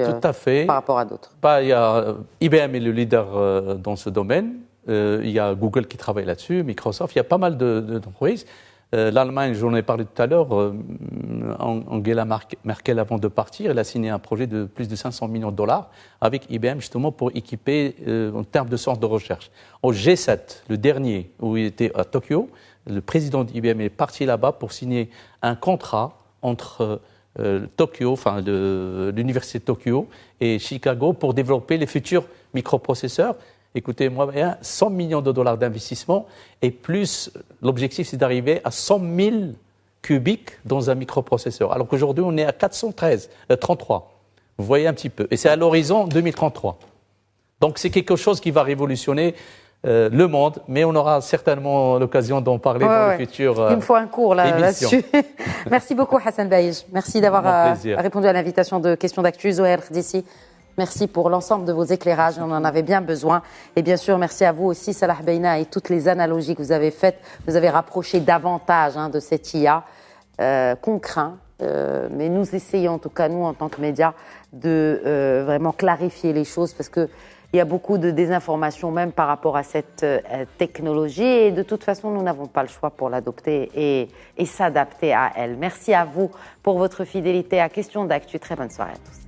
par rapport à d'autres. IBM est le leader dans ce domaine. Il y a Google qui travaille là-dessus, Microsoft. Il y a pas mal d'entreprises. L'Allemagne, j'en ai parlé tout à l'heure, Angela Merkel, avant de partir, elle a signé un projet de plus de 500 millions de dollars avec IBM, justement, pour équiper en termes de centre de recherche. Au G7, le dernier, où il était à Tokyo, le président d'IBM est parti là-bas pour signer un contrat entre Tokyo, enfin l'université de Tokyo et Chicago pour développer les futurs microprocesseurs. Écoutez, moi, 100 millions de dollars d'investissement et plus, l'objectif c'est d'arriver à 100 000 qubits dans un microprocesseur. Alors qu'aujourd'hui, on est à 33. Vous voyez un petit peu. Et c'est à l'horizon 2033. Donc c'est quelque chose qui va révolutionner le monde, mais on aura certainement l'occasion d'en parler dans le futur. Il me faut un cours là-dessus. Merci beaucoup Hassan Baïj. Merci d'avoir répondu à l'invitation de Questions d'Actu. Zohair d'ici. Merci pour l'ensemble de vos éclairages, on en avait bien besoin. Et bien sûr, merci à vous aussi, Salah Beina, et toutes les analogies que vous avez faites. Vous avez rapproché davantage de cette IA qu'on craint. Mais nous essayons, en tout cas nous, en tant que médias, de vraiment clarifier les choses parce qu'il y a beaucoup de désinformation même par rapport à cette technologie. Et de toute façon, nous n'avons pas le choix pour l'adopter et s'adapter à elle. Merci à vous pour votre fidélité à Questions d'Actu. Très bonne soirée à tous.